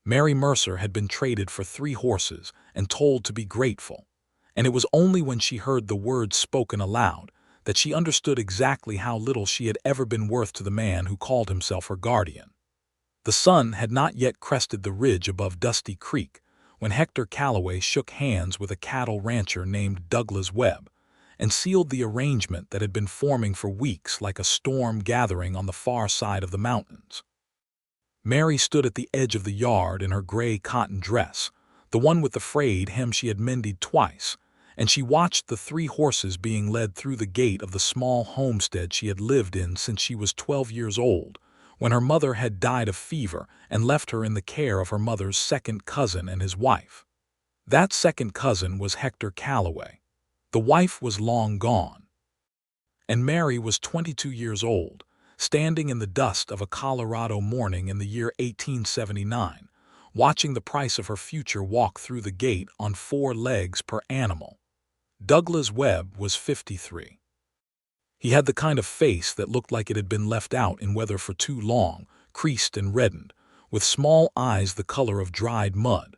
Mary Mercer had been traded for 3 horses and told to be grateful, and it was only when she heard the words spoken aloud that she understood exactly how little she had ever been worth to the man who called himself her guardian. The sun had not yet crested the ridge above Dusty Creek when Hector Calloway shook hands with a cattle rancher named Douglas Webb and sealed the arrangement that had been forming for weeks like a storm gathering on the far side of the mountains. Mary stood at the edge of the yard in her gray cotton dress, the one with the frayed hem she had mended twice, and she watched the 3 horses being led through the gate of the small homestead she had lived in since she was 12 years old, when her mother had died of fever and left her in the care of her mother's second cousin and his wife. That second cousin was Hector Calloway. The wife was long gone. And Mary was 22 years old, standing in the dust of a Colorado morning in the year 1879, watching the price of her future walk through the gate on 4 legs per animal. Douglas Webb was 53. He had the kind of face that looked like it had been left out in weather for too long, creased and reddened, with small eyes the color of dried mud.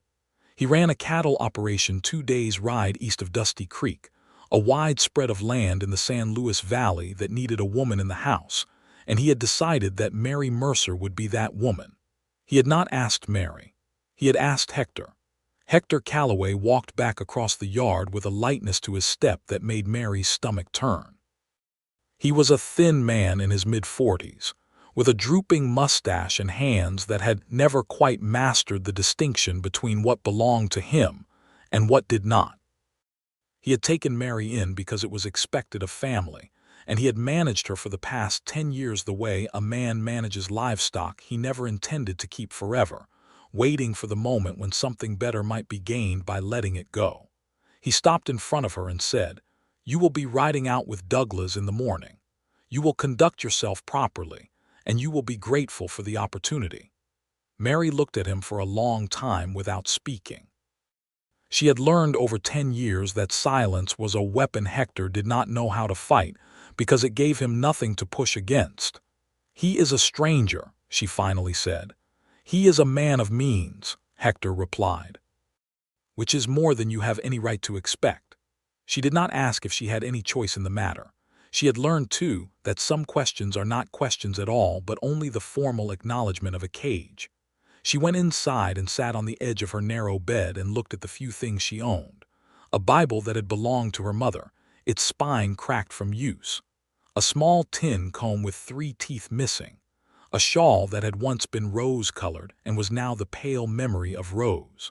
He ran a cattle operation 2 days' ride east of Dusty Creek, a wide spread of land in the San Luis Valley that needed a woman in the house, and he had decided that Mary Mercer would be that woman. He had not asked Mary. He had asked Hector. Hector Calloway walked back across the yard with a lightness to his step that made Mary's stomach turn. He was a thin man in his mid-40s, with a drooping mustache and hands that had never quite mastered the distinction between what belonged to him and what did not. He had taken Mary in because it was expected of family, and he had managed her for the past 10 years the way a man manages livestock he never intended to keep forever, waiting for the moment when something better might be gained by letting it go. He stopped in front of her and said, "You will be riding out with Douglas in the morning. You will conduct yourself properly, and you will be grateful for the opportunity." Mary looked at him for a long time without speaking. She had learned over 10 years that silence was a weapon Hector did not know how to fight because it gave him nothing to push against. "He is a stranger," she finally said. "He is a man of means," Hector replied. "Which is more than you have any right to expect." She did not ask if she had any choice in the matter. She had learned, too, that some questions are not questions at all but only the formal acknowledgement of a cage. She went inside and sat on the edge of her narrow bed and looked at the few things she owned. A Bible that had belonged to her mother, its spine cracked from use. A small tin comb with 3 teeth missing. A shawl that had once been rose-colored and was now the pale memory of Rose.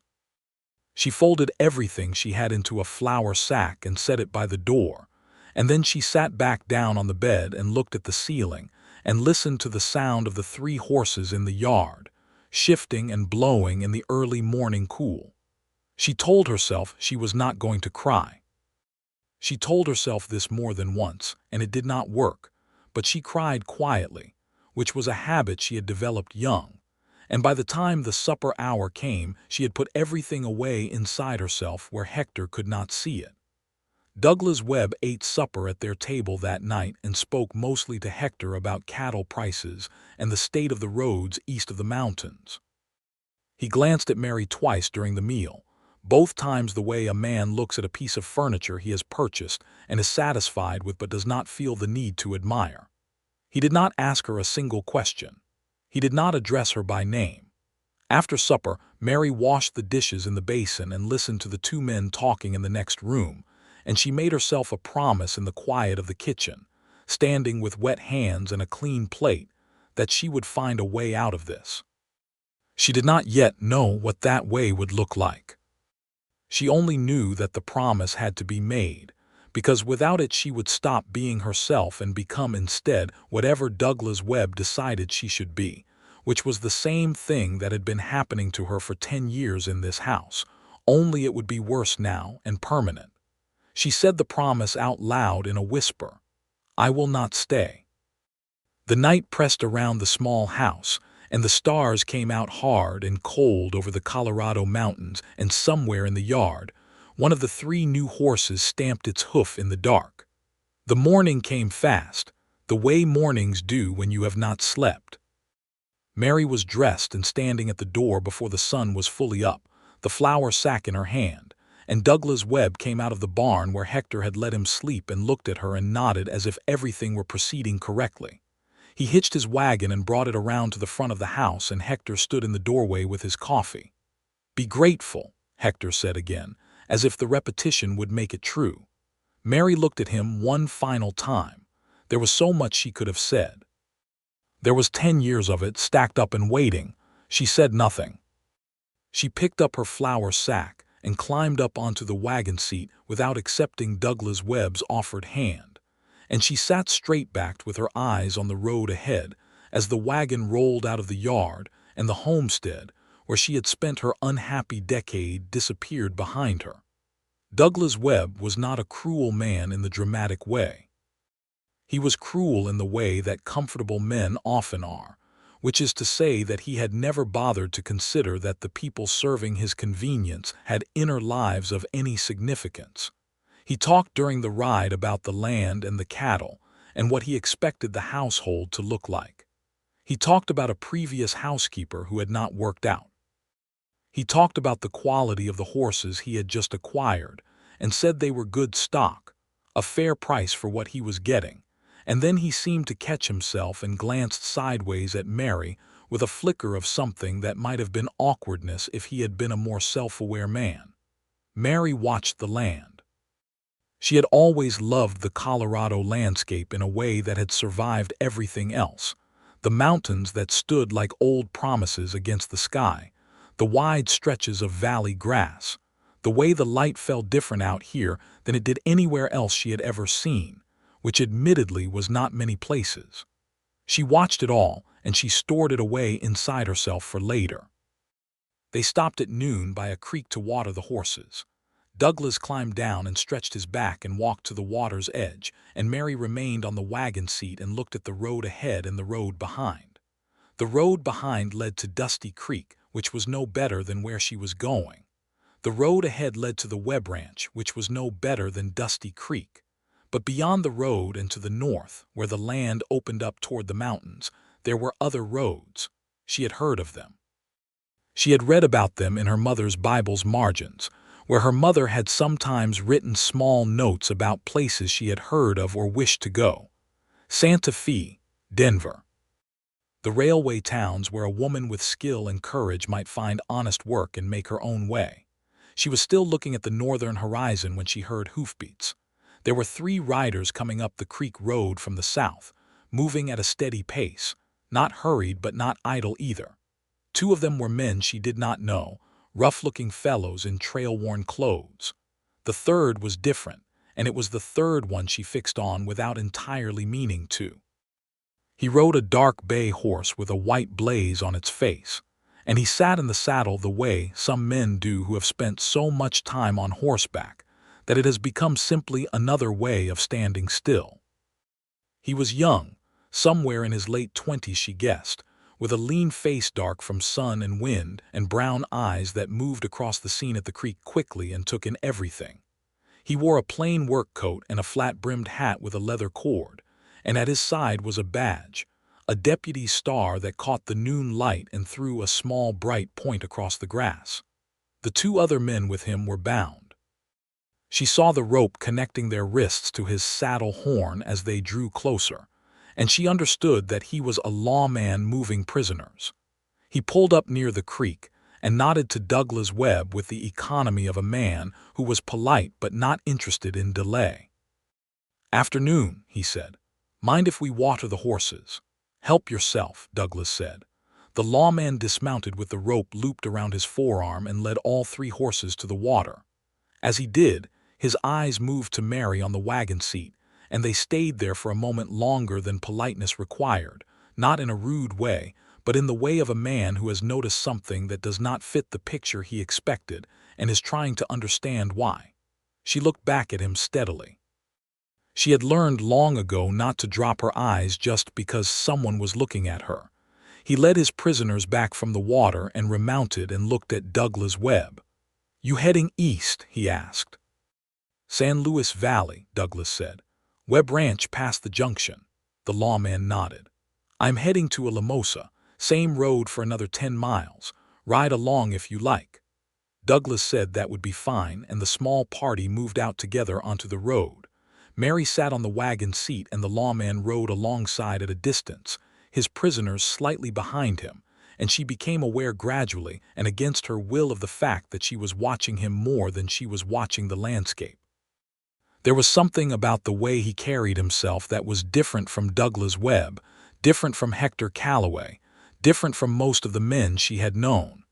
She folded everything she had into a flour sack and set it by the door, and then she sat back down on the bed and looked at the ceiling and listened to the sound of the 3 horses in the yard, shifting and blowing in the early morning cool. She told herself she was not going to cry. She told herself this more than once, and it did not work, but she cried quietly, which was a habit she had developed young, and by the time the supper hour came, she had put everything away inside herself where Hector could not see it. Douglas Webb ate supper at their table that night and spoke mostly to Hector about cattle prices and the state of the roads east of the mountains. He glanced at Mary twice during the meal, both times the way a man looks at a piece of furniture he has purchased and is satisfied with but does not feel the need to admire. He did not ask her a single question. He did not address her by name. After supper, Mary washed the dishes in the basin and listened to the 2 men talking in the next room, and she made herself a promise in the quiet of the kitchen, standing with wet hands and a clean plate, that she would find a way out of this. She did not yet know what that way would look like. She only knew that the promise had to be made, because without it she would stop being herself and become instead whatever Douglas Webb decided she should be, which was the same thing that had been happening to her for 10 years in this house, only it would be worse now and permanent. She said the promise out loud in a whisper. "I will not stay." The night pressed around the small house, and the stars came out hard and cold over the Colorado mountains, and somewhere in the yard, one of the 3 new horses stamped its hoof in the dark. The morning came fast, the way mornings do when you have not slept. Mary was dressed and standing at the door before the sun was fully up, the flour sack in her hand, and Douglas Webb came out of the barn where Hector had let him sleep and looked at her and nodded as if everything were proceeding correctly. He hitched his wagon and brought it around to the front of the house, and Hector stood in the doorway with his coffee. "Be grateful," Hector said again, as if the repetition would make it true. Mary looked at him one final time. There was so much she could have said. There was 10 years of it stacked up and waiting. She said nothing. She picked up her flour sack and climbed up onto the wagon seat without accepting Douglas Webb's offered hand, and she sat straight-backed with her eyes on the road ahead as the wagon rolled out of the yard and the homestead where she had spent her unhappy decade disappeared behind her. Douglas Webb was not a cruel man in the dramatic way. He was cruel in the way that comfortable men often are, which is to say that he had never bothered to consider that the people serving his convenience had inner lives of any significance. He talked during the ride about the land and the cattle and what he expected the household to look like. He talked about a previous housekeeper who had not worked out. He talked about the quality of the horses he had just acquired and said they were good stock, a fair price for what he was getting. And then he seemed to catch himself and glanced sideways at Mary with a flicker of something that might have been awkwardness if he had been a more self-aware man. Mary watched the land. She had always loved the Colorado landscape in a way that had survived everything else. The mountains that stood like old promises against the sky, the wide stretches of valley grass, the way the light fell different out here than it did anywhere else she had ever seen, which admittedly was not many places. She watched it all, and she stored it away inside herself for later. They stopped at noon by a creek to water the horses. Douglas climbed down and stretched his back and walked to the water's edge, and Mary remained on the wagon seat and looked at the road ahead and the road behind. The road behind led to Dusty Creek, which was no better than where she was going. The road ahead led to the Webb Ranch, which was no better than Dusty Creek. But beyond the road and to the north, where the land opened up toward the mountains, there were other roads. She had heard of them. She had read about them in her mother's Bible's margins, where her mother had sometimes written small notes about places she had heard of or wished to go. Santa Fe, Denver. The railway towns where a woman with skill and courage might find honest work and make her own way. She was still looking at the northern horizon when she heard hoofbeats. There were 3 riders coming up the creek road from the south, moving at a steady pace, not hurried but not idle either. 2 of them were men she did not know, rough-looking fellows in trail-worn clothes. The third was different, and it was the third one she fixed on without entirely meaning to. He rode a dark bay horse with a white blaze on its face, and he sat in the saddle the way some men do who have spent so much time on horseback that it has become simply another way of standing still. He was young, somewhere in his late 20s she guessed, with a lean face dark from sun and wind and brown eyes that moved across the scene at the creek quickly and took in everything. He wore a plain work coat and a flat-brimmed hat with a leather cord, and at his side was a badge, a deputy's star that caught the noon light and threw a small bright point across the grass. The 2 other men with him were bound. She saw the rope connecting their wrists to his saddle horn as they drew closer, and she understood that he was a lawman moving prisoners. He pulled up near the creek and nodded to Douglas Webb with the economy of a man who was polite but not interested in delay. "Afternoon," he said. "Mind if we water the horses?" "Help yourself," Douglas said. The lawman dismounted with the rope looped around his forearm and led all 3 horses to the water. As he did, his eyes moved to Mary on the wagon seat, and they stayed there for a moment longer than politeness required, not in a rude way, but in the way of a man who has noticed something that does not fit the picture he expected and is trying to understand why. She looked back at him steadily. She had learned long ago not to drop her eyes just because someone was looking at her. He led his prisoners back from the water and remounted and looked at Douglas Webb. "You heading east?" he asked. "San Luis Valley," Douglas said. "Webb Ranch past the junction." The lawman nodded. "I'm heading to Alamosa. Same road for another 10 miles. Ride along if you like." Douglas said that would be fine, and the small party moved out together onto the road. Mary sat on the wagon seat and the lawman rode alongside at a distance, his prisoners slightly behind him, and she became aware gradually and against her will of the fact that she was watching him more than she was watching the landscape. There was something about the way he carried himself that was different from Douglas Webb, different from Hector Calloway, different from most of the men she had known.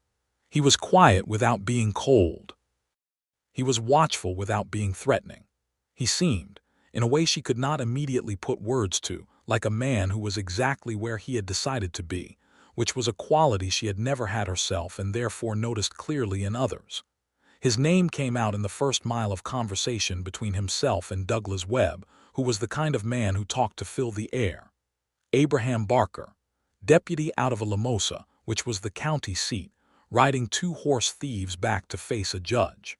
He was quiet without being cold. He was watchful without being threatening. He seemed, in a way she could not immediately put words to, like a man who was exactly where he had decided to be, which was a quality she had never had herself and therefore noticed clearly in others. His name came out in the first mile of conversation between himself and Douglas Webb, who was the kind of man who talked to fill the air. Abraham Barker, deputy out of Alamosa, which was the county seat, riding 2 horse thieves back to face a judge.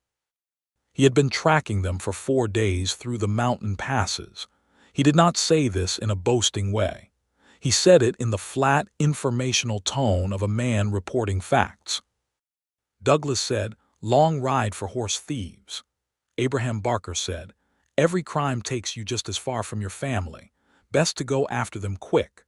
He had been tracking them for 4 days through the mountain passes. He did not say this in a boasting way. He said it in the flat, informational tone of a man reporting facts. Douglas said, "Long ride for horse thieves." Abraham Barker said, "Every crime takes you just as far from your family. Best to go after them quick."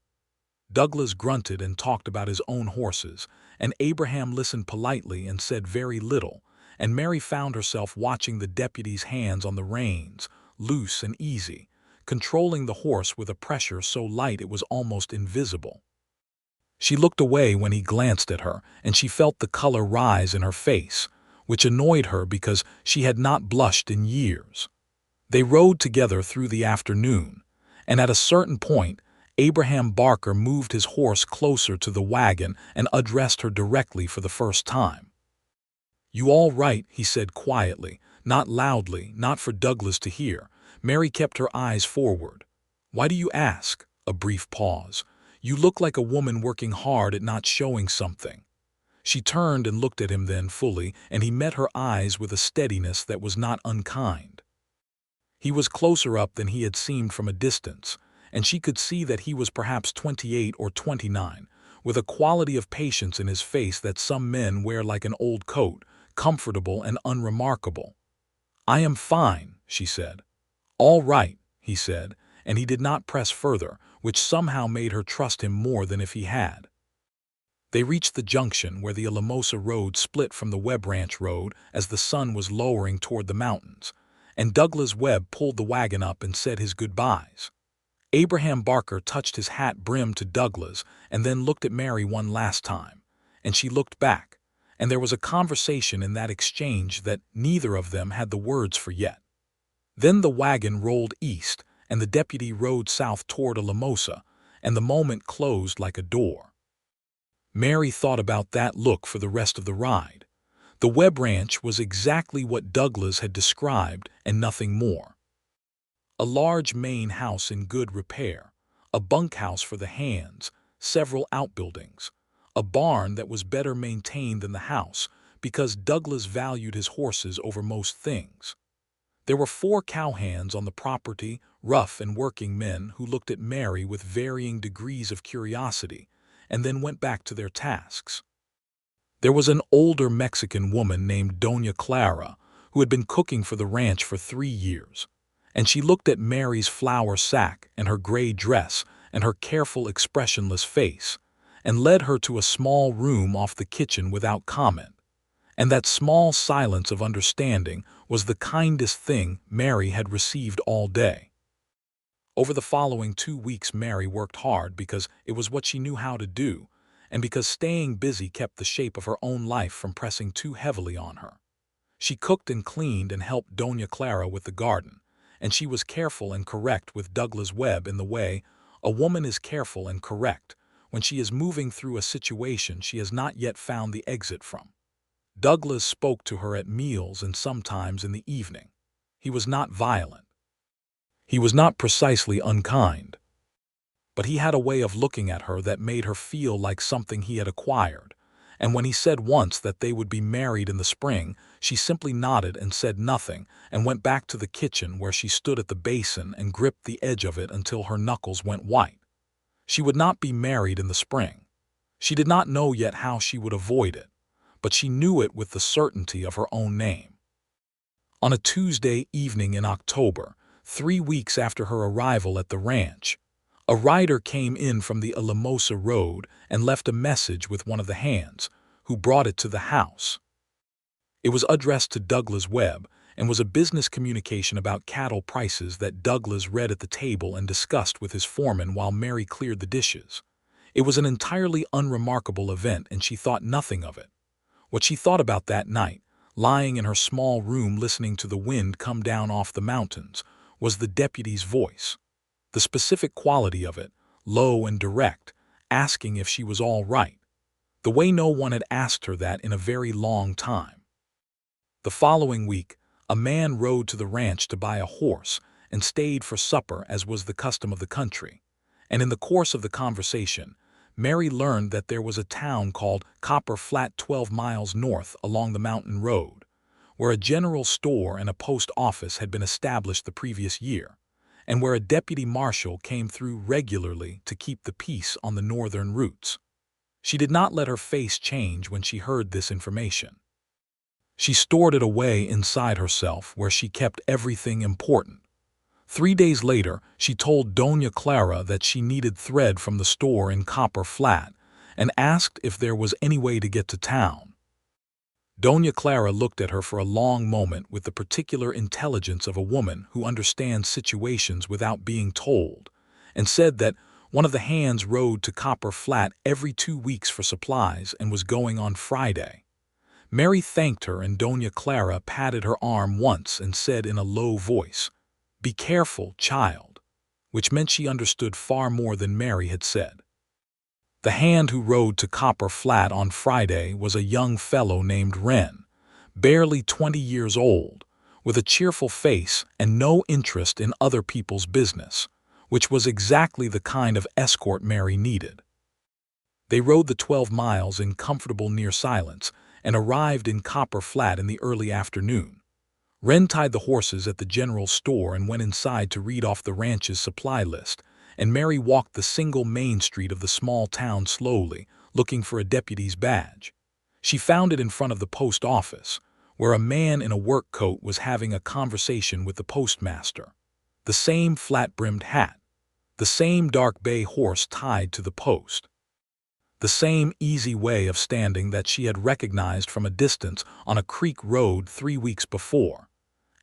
Douglas grunted and talked about his own horses, and Abraham listened politely and said very little, and Mary found herself watching the deputy's hands on the reins, loose and easy, controlling the horse with a pressure so light it was almost invisible. She looked away when he glanced at her, and she felt the color rise in her face, which annoyed her because she had not blushed in years. They rode together through the afternoon, and at a certain point, Abraham Barker moved his horse closer to the wagon and addressed her directly for the first time. "You all right?" he said quietly, not loudly, not for Douglas to hear. Mary kept her eyes forward. "Why do you ask?" A brief pause. "You look like a woman working hard at not showing something." She turned and looked at him then fully, and he met her eyes with a steadiness that was not unkind. He was closer up than he had seemed from a distance, and she could see that he was perhaps 28 or 29, with a quality of patience in his face that some men wear like an old coat, comfortable and unremarkable. "I am fine," she said. "All right," he said, and he did not press further, which somehow made her trust him more than if he had. They reached the junction where the Alamosa road split from the Webb Ranch road as the sun was lowering toward the mountains, and Douglas Webb pulled the wagon up and said his goodbyes. Abraham Barker touched his hat brim to Douglas and then looked at Mary one last time, and she looked back, and there was a conversation in that exchange that neither of them had the words for yet. Then the wagon rolled east, and the deputy rode south toward Alamosa, and the moment closed like a door. Mary thought about that look for the rest of the ride. The Webb Ranch was exactly what Douglas had described and nothing more. A large main house in good repair, a bunkhouse for the hands, several outbuildings, a barn that was better maintained than the house because Douglas valued his horses over most things. There were 4 cowhands on the property, rough and working men who looked at Mary with varying degrees of curiosity and then went back to their tasks. There was an older Mexican woman named Doña Clara who had been cooking for the ranch for 3 years, and she looked at Mary's flour sack and her gray dress and her careful, expressionless face, and led her to a small room off the kitchen without comment. And that small silence of understanding was the kindest thing Mary had received all day. Over the following 2 weeks Mary worked hard because it was what she knew how to do, and because staying busy kept the shape of her own life from pressing too heavily on her. She cooked and cleaned and helped Doña Clara with the garden, and she was careful and correct with Douglas Webb in the way a woman is careful and correct when she is moving through a situation she has not yet found the exit from. Douglas spoke to her at meals and sometimes in the evening. He was not violent. He was not precisely unkind. But he had a way of looking at her that made her feel like something he had acquired, and when he said once that they would be married in the spring, she simply nodded and said nothing and went back to the kitchen where she stood at the basin and gripped the edge of it until her knuckles went white. She would not be married in the spring. She did not know yet how she would avoid it, but she knew it with the certainty of her own name. On a Tuesday evening in October, 3 weeks after her arrival at the ranch, a rider came in from the Alamosa Road and left a message with one of the hands, who brought it to the house. It was addressed to Douglas Webb and was a business communication about cattle prices that Douglas read at the table and discussed with his foreman while Mary cleared the dishes. It was an entirely unremarkable event, and she thought nothing of it. What she thought about that night, lying in her small room listening to the wind come down off the mountains, was the deputy's voice. The specific quality of it, low and direct, asking if she was all right, the way no one had asked her that in a very long time. The following week, a man rode to the ranch to buy a horse and stayed for supper as was the custom of the country, and in the course of the conversation, Mary learned that there was a town called Copper Flat 12 miles north along the mountain road, where a general store and a post office had been established the previous year, and where a deputy marshal came through regularly to keep the peace on the northern routes. She did not let her face change when she heard this information. She stored it away inside herself where she kept everything important. 3 days later, she told Doña Clara that she needed thread from the store in Copper Flat and asked if there was any way to get to town. Doña Clara looked at her for a long moment with the particular intelligence of a woman who understands situations without being told, and said that one of the hands rode to Copper Flat every 2 weeks for supplies and was going on Friday. Mary thanked her, and Doña Clara patted her arm once and said in a low voice, "Be careful, child," which meant she understood far more than Mary had said. The hand who rode to Copper Flat on Friday was a young fellow named Wren, barely 20 years old, with a cheerful face and no interest in other people's business, which was exactly the kind of escort Mary needed. They rode the 12 miles in comfortable near silence and arrived in Copper Flat in the early afternoon. Wren tied the horses at the general store and went inside to read off the ranch's supply list, and Mary walked the single main street of the small town slowly, looking for a deputy's badge. She found it in front of the post office, where a man in a work coat was having a conversation with the postmaster. The same flat-brimmed hat, the same dark bay horse tied to the post, the same easy way of standing that she had recognized from a distance on a creek road 3 weeks before.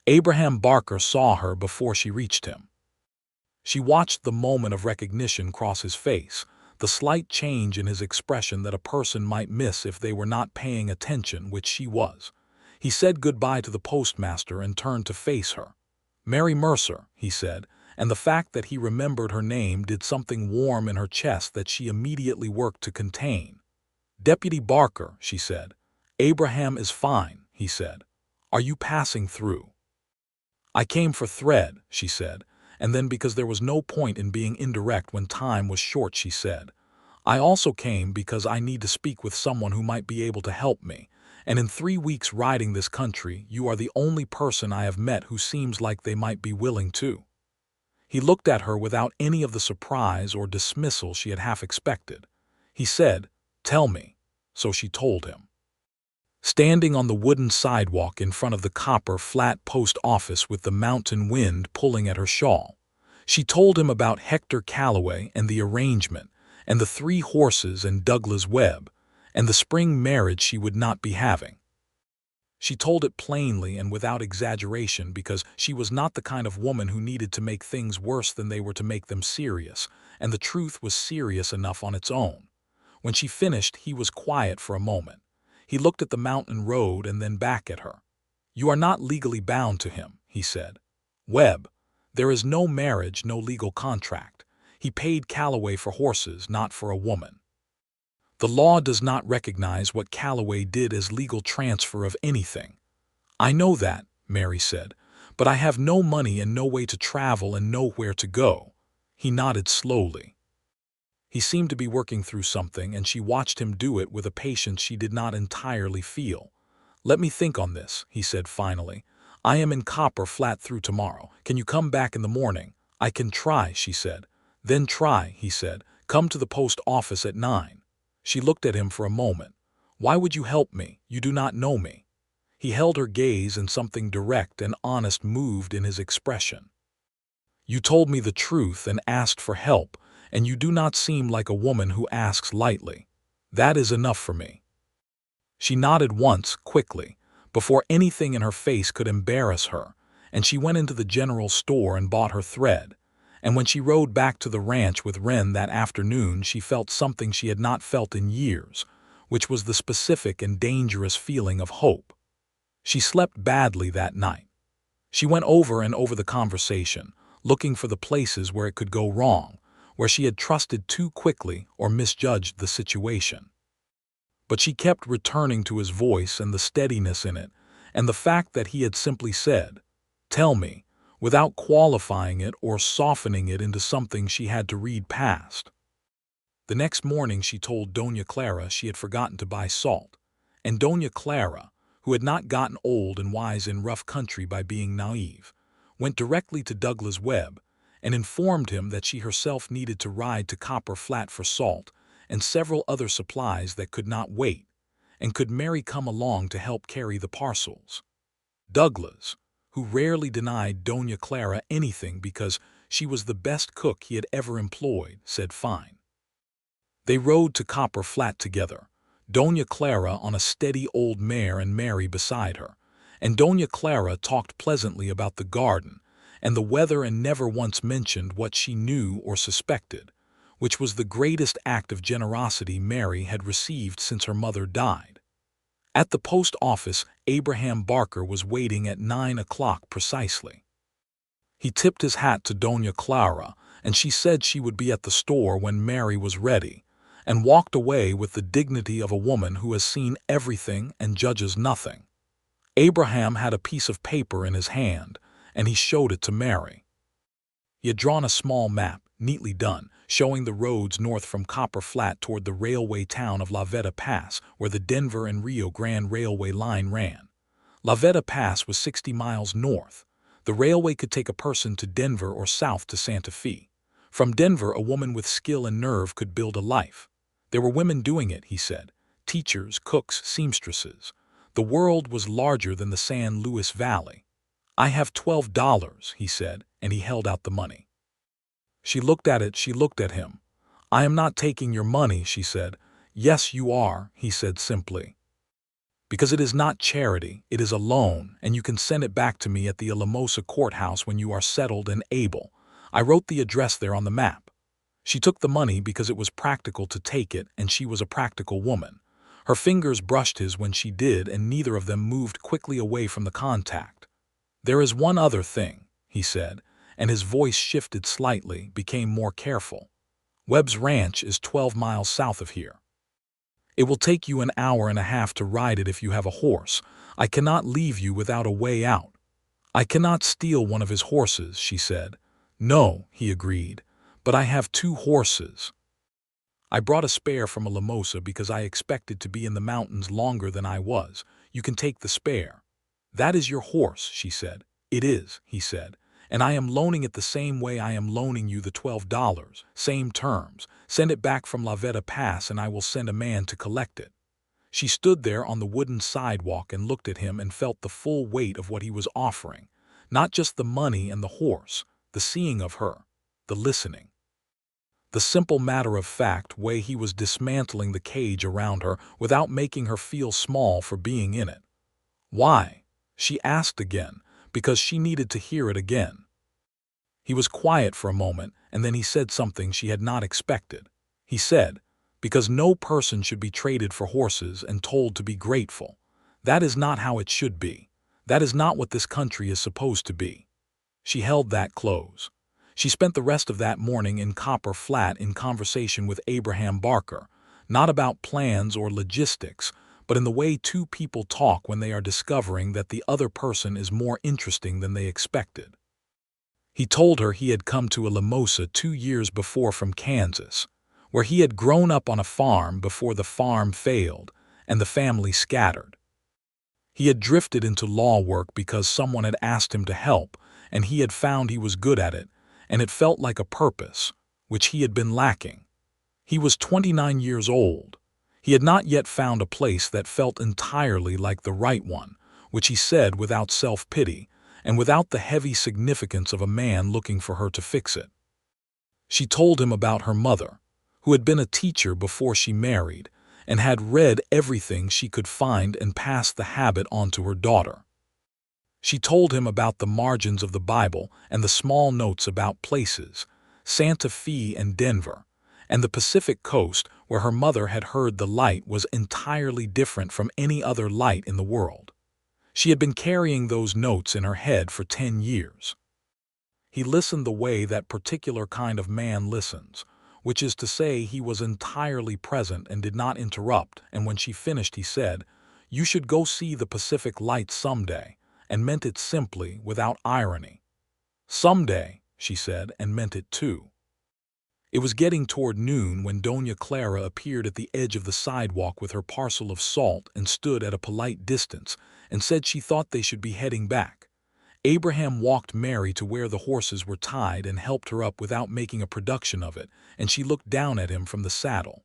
Abraham Barker saw her before she reached him. She watched the moment of recognition cross his face, the slight change in his expression that a person might miss if they were not paying attention, which she was. He said goodbye to the postmaster and turned to face her. "Mary Mercer," he said, and the fact that he remembered her name did something warm in her chest that she immediately worked to contain. "Deputy Barker," she said. "Abraham is fine," he said. "Are you passing through?" "I came for thread," she said, and then, because there was no point in being indirect when time was short, she said, "I also came because I need to speak with someone who might be able to help me, and in 3 weeks riding this country, you are the only person I have met who seems like they might be willing to." He looked at her without any of the surprise or dismissal she had half expected. He said, "Tell me." So she told him. Standing on the wooden sidewalk in front of the Copper Flat post office with the mountain wind pulling at her shawl, she told him about Hector Calloway and the arrangement, and the 3 horses and Douglas Webb, and the spring marriage she would not be having. She told it plainly and without exaggeration because she was not the kind of woman who needed to make things worse than they were to make them serious, and the truth was serious enough on its own. When she finished, he was quiet for a moment. He looked at the mountain road and then back at her. "You are not legally bound to him," he said. "Webb, there is no marriage, no legal contract. He paid Calloway for horses, not for a woman. The law does not recognize what Calloway did as legal transfer of anything." "I know that," Mary said, "but I have no money and no way to travel and nowhere to go." He nodded slowly. He seemed to be working through something, and she watched him do it with a patience she did not entirely feel. "Let me think on this," he said finally. "I am in Copper Flat through tomorrow. Can you come back in the morning?" "I can try," she said. "Then try," he said. "Come to the post office at 9. She looked at him for a moment. "Why would you help me? You do not know me." He held her gaze, and something direct and honest moved in his expression. "You told me the truth and asked for help, and you do not seem like a woman who asks lightly. That is enough for me." She nodded once, quickly, before anything in her face could embarrass her, and she went into the general store and bought her thread. And when she rode back to the ranch with Wren that afternoon, she felt something she had not felt in years, which was the specific and dangerous feeling of hope. She slept badly that night. She went over and over the conversation, looking for the places where it could go wrong, where she had trusted too quickly or misjudged the situation. But she kept returning to his voice and the steadiness in it, and the fact that he had simply said, "Tell me," without qualifying it or softening it into something she had to read past. The next morning she told Doña Clara she had forgotten to buy salt, and Doña Clara, who had not gotten old and wise in rough country by being naive, went directly to Douglas Webb and informed him that she herself needed to ride to Copper Flat for salt and several other supplies that could not wait, and could Mary come along to help carry the parcels. Douglas, who rarely denied Doña Clara anything because she was the best cook he had ever employed, said fine. They rode to Copper Flat together, Doña Clara on a steady old mare and Mary beside her, and Doña Clara talked pleasantly about the garden and the weather and never once mentioned what she knew or suspected, which was the greatest act of generosity Mary had received since her mother died. At the post office, Abraham Barker was waiting at 9 o'clock precisely. He tipped his hat to Doña Clara, and she said she would be at the store when Mary was ready, and walked away with the dignity of a woman who has seen everything and judges nothing. Abraham had a piece of paper in his hand, and he showed it to Mary. He had drawn a small map, neatly done, showing the roads north from Copper Flat toward the railway town of La Veta Pass, where the Denver and Rio Grande railway line ran. La Veta Pass was 60 miles north. The railway could take a person to Denver or south to Santa Fe. From Denver, a woman with skill and nerve could build a life. There were women doing it, he said. Teachers, cooks, seamstresses. The world was larger than the San Luis Valley. "I have $12, he said, and he held out the money. She looked at it, she looked at him. "I am not taking your money," she said. "Yes, you are," he said simply. "Because it is not charity, it is a loan, and you can send it back to me at the Alamosa courthouse when you are settled and able. I wrote the address there on the map." She took the money because it was practical to take it, and she was a practical woman. Her fingers brushed his when she did, and neither of them moved quickly away from the contact. "There is one other thing," he said, and his voice shifted slightly, became more careful. "Webb's Ranch is 12 miles south of here. It will take you an hour and a half to ride it if you have a horse. I cannot leave you without a way out." "I cannot steal one of his horses," she said. "No," he agreed, "but I have 2 horses. I brought a spare from Alamosa because I expected to be in the mountains longer than I was. You can take the spare." "That is your horse," she said. "It is," he said, "and I am loaning it the same way I am loaning you the $12, same terms. Send it back from La Veta Pass and I will send a man to collect it." She stood there on the wooden sidewalk and looked at him and felt the full weight of what he was offering, not just the money and the horse, the seeing of her, the listening. The simple matter-of-fact way he was dismantling the cage around her without making her feel small for being in it. "Why?" she asked again, because she needed to hear it again. He was quiet for a moment, and then he said something she had not expected. He said, "Because no person should be traded for horses and told to be grateful. That is not how it should be. That is not what this country is supposed to be." She held that close. She spent the rest of that morning in Copper Flat in conversation with Abraham Barker, not about plans or logistics, but in the way 2 people talk when they are discovering that the other person is more interesting than they expected. He told her he had come to Alamosa 2 years before from Kansas, where he had grown up on a farm before the farm failed and the family scattered. He had drifted into law work because someone had asked him to help, and he had found he was good at it, and it felt like a purpose, which he had been lacking. He was 29 years old. He had not yet found a place that felt entirely like the right one, which he said without self-pity and without the heavy significance of a man looking for her to fix it. She told him about her mother, who had been a teacher before she married and had read everything she could find and passed the habit on to her daughter. She told him about the margins of the Bible and the small notes about places, Santa Fe and Denver, and the Pacific Coast where her mother had heard the light was entirely different from any other light in the world. She had been carrying those notes in her head for 10 years. He listened the way that particular kind of man listens, which is to say he was entirely present and did not interrupt, and when she finished he said, "You should go see the Pacific Lights someday," and meant it simply, without irony. "Someday," she said, and meant it too. It was getting toward noon when Doña Clara appeared at the edge of the sidewalk with her parcel of salt and stood at a polite distance and said she thought they should be heading back. Abraham walked Mary to where the horses were tied and helped her up without making a production of it, and she looked down at him from the saddle.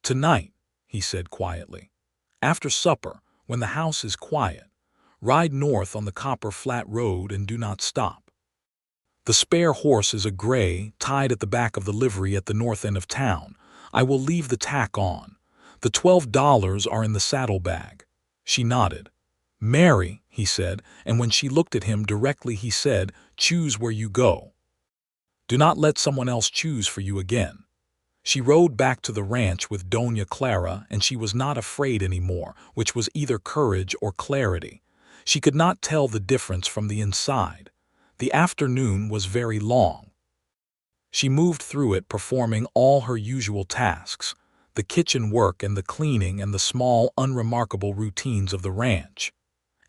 "Tonight," he said quietly, "after supper, when the house is quiet, ride north on the Copper Flat Road and do not stop. The spare horse is a gray, tied at the back of the livery at the north end of town. I will leave the tack on. The $12 are in the saddlebag." She nodded. "Mary," he said, and when she looked at him directly he said, "Choose where you go. Do not let someone else choose for you again." She rode back to the ranch with Doña Clara, and she was not afraid anymore, which was either courage or clarity. She could not tell the difference from the inside. The afternoon was very long. She moved through it performing all her usual tasks, the kitchen work and the cleaning and the small, unremarkable routines of the ranch.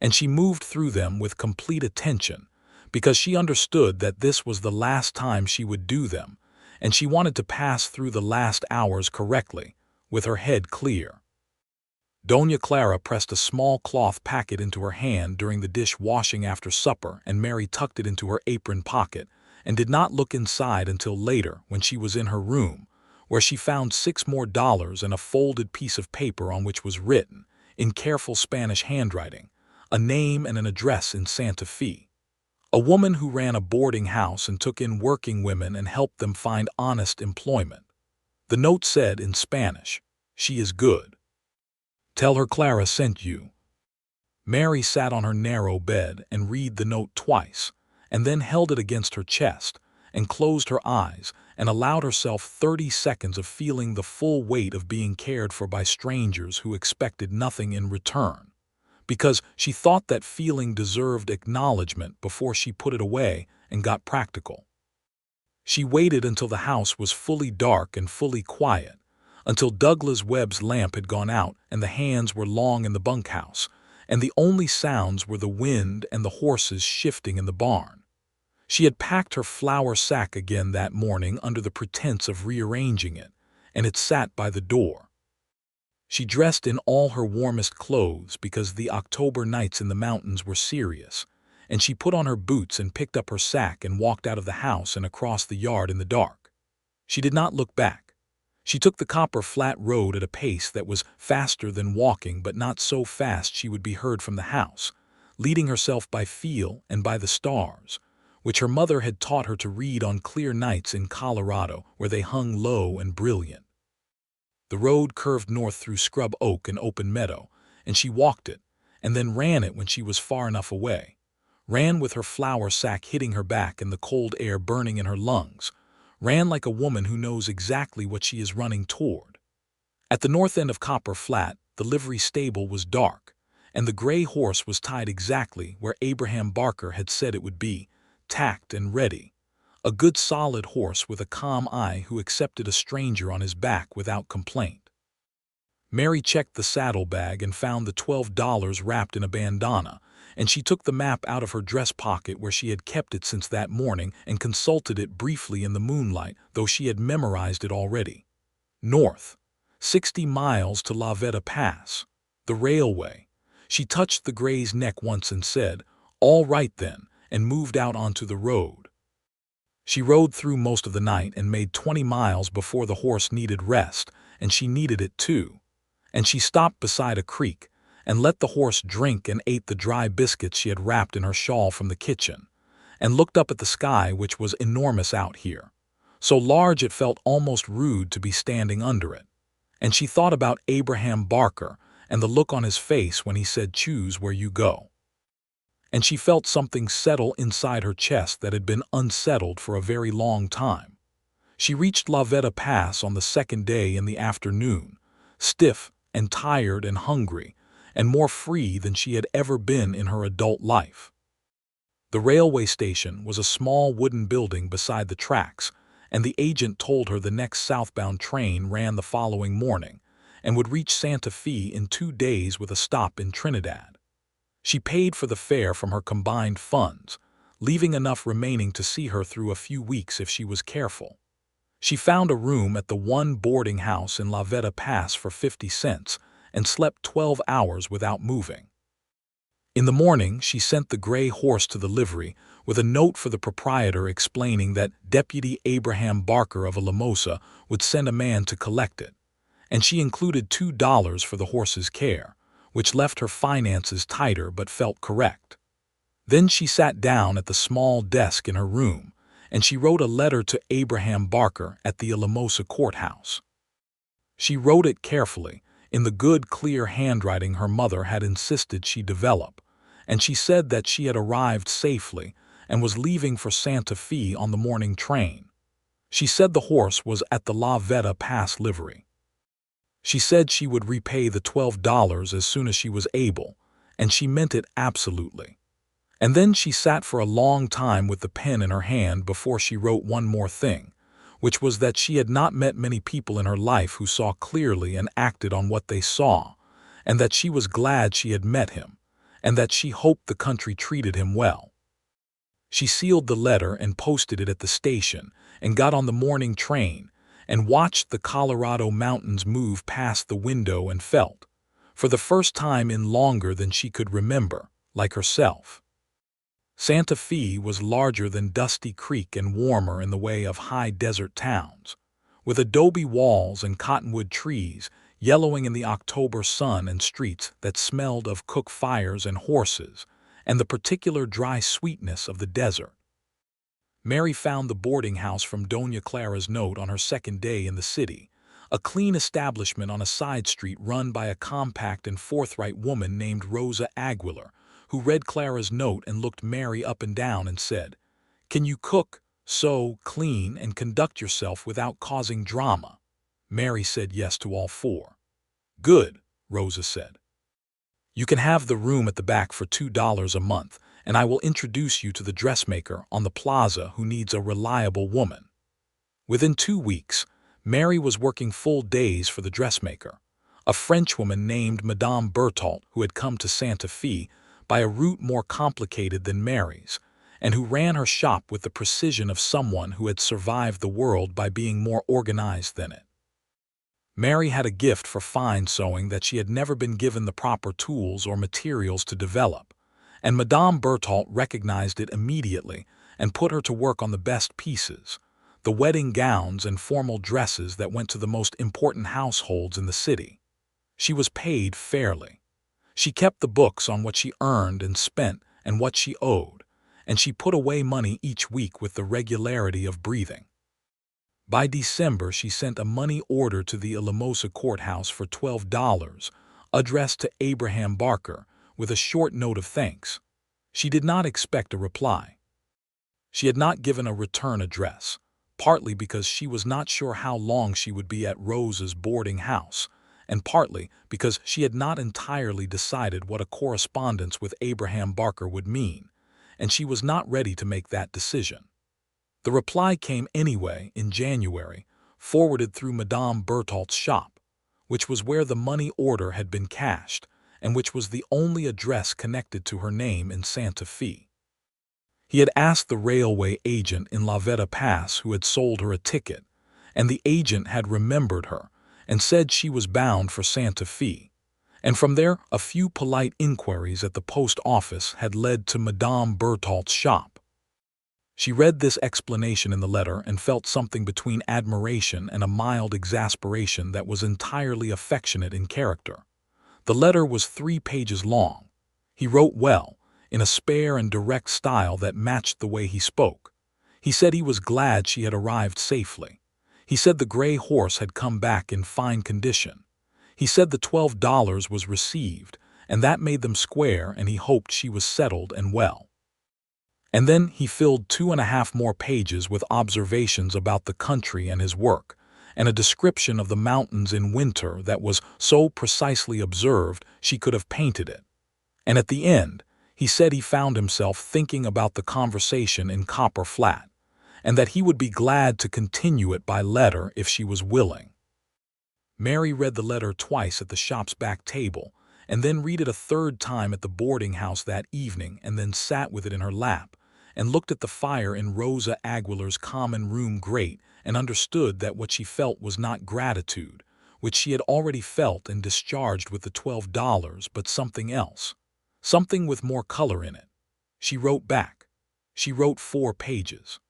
And she moved through them with complete attention, because she understood that this was the last time she would do them, and she wanted to pass through the last hours correctly, with her head clear. Doña Clara pressed a small cloth packet into her hand during the dish washing after supper, and Mary tucked it into her apron pocket and did not look inside until later when she was in her room, where she found $6 more and a folded piece of paper on which was written, in careful Spanish handwriting, a name and an address in Santa Fe. A woman who ran a boarding house and took in working women and helped them find honest employment. The note said in Spanish, "She is good. Tell her Clara sent you." Mary sat on her narrow bed and read the note twice, and then held it against her chest, and closed her eyes, and allowed herself 30 seconds of feeling the full weight of being cared for by strangers who expected nothing in return, because she thought that feeling deserved acknowledgement before she put it away and got practical. She waited until the house was fully dark and fully quiet, until Douglas Webb's lamp had gone out and the hands were long in the bunkhouse, and the only sounds were the wind and the horses shifting in the barn. She had packed her flour sack again that morning under the pretense of rearranging it, and it sat by the door. She dressed in all her warmest clothes because the October nights in the mountains were serious, and she put on her boots and picked up her sack and walked out of the house and across the yard in the dark. She did not look back. She took the Copper Flat Road at a pace that was faster than walking, but not so fast she would be heard from the house, leading herself by feel and by the stars, which her mother had taught her to read on clear nights in Colorado where they hung low and brilliant. The road curved north through scrub oak and open meadow, and she walked it, and then ran it when she was far enough away, ran with her flour sack hitting her back and the cold air burning in her lungs, ran like a woman who knows exactly what she is running toward. At the north end of Copper Flat, the livery stable was dark, and the gray horse was tied exactly where Abraham Barker had said it would be, tacked and ready. A good solid horse with a calm eye who accepted a stranger on his back without complaint. Mary checked the saddlebag and found the $12 wrapped in a bandana, and she took the map out of her dress pocket where she had kept it since that morning and consulted it briefly in the moonlight, though she had memorized it already. North, 60 miles to La Veta Pass, the railway. She touched the gray's neck once and said, "All right then," and moved out onto the road. She rode through most of the night and made 20 miles before the horse needed rest, and she needed it too. and she stopped beside a creek and let the horse drink and ate the dry biscuits she had wrapped in her shawl from the kitchen, and looked up at the sky, which was enormous out here, so large it felt almost rude to be standing under it. And she thought about Abraham Barker and the look on his face when he said, "Choose where you go." And she felt something settle inside her chest that had been unsettled for a very long time. She reached La Veta Pass on the second day in the afternoon, stiff and tired and hungry, and more free than she had ever been in her adult life. The railway station was a small wooden building beside the tracks, and the agent told her the next southbound train ran the following morning and would reach Santa Fe in 2 days with a stop in Trinidad. She paid for the fare from her combined funds, leaving enough remaining to see her through a few weeks if she was careful. She found a room at the one boarding house in La Veta Pass for 50 cents and slept 12 hours without moving. In the morning, she sent the gray horse to the livery with a note for the proprietor explaining that Deputy Abraham Barker of Alamosa would send a man to collect it, and she included $2 for the horse's care, which left her finances tighter but felt correct. Then she sat down at the small desk in her room, and she wrote a letter to Abraham Barker at the Alamosa courthouse. She wrote it carefully, in the good, clear handwriting her mother had insisted she develop, and she said that she had arrived safely and was leaving for Santa Fe on the morning train. She said the horse was at the La Veta Pass livery. She said she would repay the $12 as soon as she was able, and she meant it absolutely. And then she sat for a long time with the pen in her hand before she wrote one more thing, which was that she had not met many people in her life who saw clearly and acted on what they saw, and that she was glad she had met him, and that she hoped the country treated him well. She sealed the letter and posted it at the station and got on the morning train and watched the Colorado mountains move past the window and felt, for the first time in longer than she could remember, like herself. Santa Fe was larger than Dusty Creek and warmer in the way of high desert towns, with adobe walls and cottonwood trees yellowing in the October sun and streets that smelled of cook fires and horses and the particular dry sweetness of the desert. Mary found the boarding house from Doña Clara's note on her second day in the city, a clean establishment on a side street run by a compact and forthright woman named Rosa Aguilar, who read Clara's note and looked Mary up and down and said, "Can you cook, sew, clean, and conduct yourself without causing drama?" Mary said yes to all four. "Good," Rosa said. "You can have the room at the back for $2 a month, and I will introduce you to the dressmaker on the plaza who needs a reliable woman." Within 2 weeks, Mary was working full days for the dressmaker, a Frenchwoman named Madame Berthault who had come to Santa Fe by a route more complicated than Mary's, and who ran her shop with the precision of someone who had survived the world by being more organized than it. Mary had a gift for fine sewing that she had never been given the proper tools or materials to develop, and Madame Berthault recognized it immediately and put her to work on the best pieces, the wedding gowns and formal dresses that went to the most important households in the city. She was paid fairly. She kept the books on what she earned and spent and what she owed, and she put away money each week with the regularity of breathing. By December, she sent a money order to the Alamosa courthouse for $12, addressed to Abraham Barker, with a short note of thanks. She did not expect a reply. She had not given a return address, partly because she was not sure how long she would be at Rosa's boarding house, and partly because she had not entirely decided what a correspondence with Abraham Barker would mean, and she was not ready to make that decision. The reply came anyway in January, forwarded through Madame Berthault's shop, which was where the money order had been cashed, and which was the only address connected to her name in Santa Fe. He had asked the railway agent in La Veta Pass who had sold her a ticket, and the agent had remembered her and said she was bound for Santa Fe, and from there a few polite inquiries at the post office had led to Madame Berthault's shop. She read this explanation in the letter and felt something between admiration and a mild exasperation that was entirely affectionate in character. The letter was 3 pages long. He wrote well, in a spare and direct style that matched the way he spoke. He said he was glad she had arrived safely. He said the gray horse had come back in fine condition. He said the $12 was received, and that made them square, and he hoped she was settled and well. And then he filled 2.5 more pages with observations about the country and his work, and a description of the mountains in winter that was so precisely observed she could have painted it. And at the end, he said he found himself thinking about the conversation in Copper Flat, and that he would be glad to continue it by letter if she was willing. Mary read the letter twice at the shop's back table, and then read it a third time at the boarding house that evening, and then sat with it in her lap, and looked at the fire in Rosa Aguilar's common room grate, and understood that what she felt was not gratitude, which she had already felt and discharged with the $12, but something else, something with more color in it. She wrote back. She wrote 4 pages.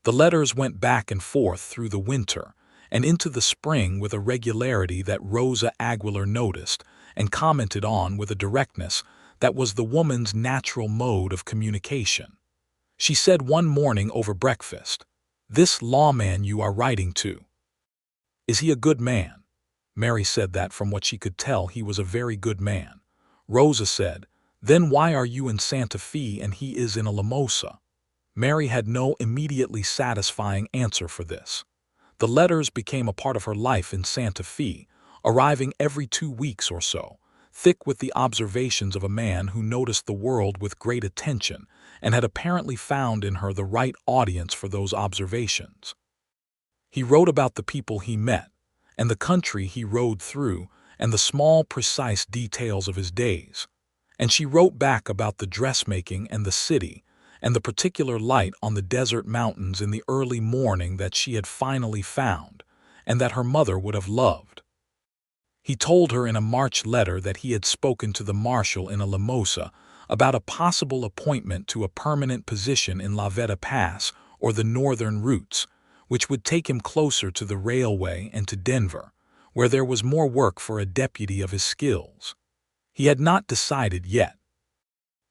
The letters went back and forth through the winter and into the spring with a regularity that Rosa Aguilar noticed and commented on with a directness that was the woman's natural mode of communication. She said one morning over breakfast, "This lawman you are writing to, is he a good man?" Mary said that from what she could tell he was a very good man. Rosa said, "Then why are you in Santa Fe and he is in a Limosa?" Mary had no immediately satisfying answer for this. The letters became a part of her life in Santa Fe, arriving every 2 weeks or so, thick with the observations of a man who noticed the world with great attention and had apparently found in her the right audience for those observations. He wrote about the people he met, and the country he rode through, and the small, precise details of his days. And she wrote back about the dressmaking and the city, and the particular light on the desert mountains in the early morning that she had finally found, and that her mother would have loved. He told her in a March letter that he had spoken to the marshal in a Limosa about a possible appointment to a permanent position in La Veta Pass or the northern routes, which would take him closer to the railway and to Denver, where there was more work for a deputy of his skills. He had not decided yet.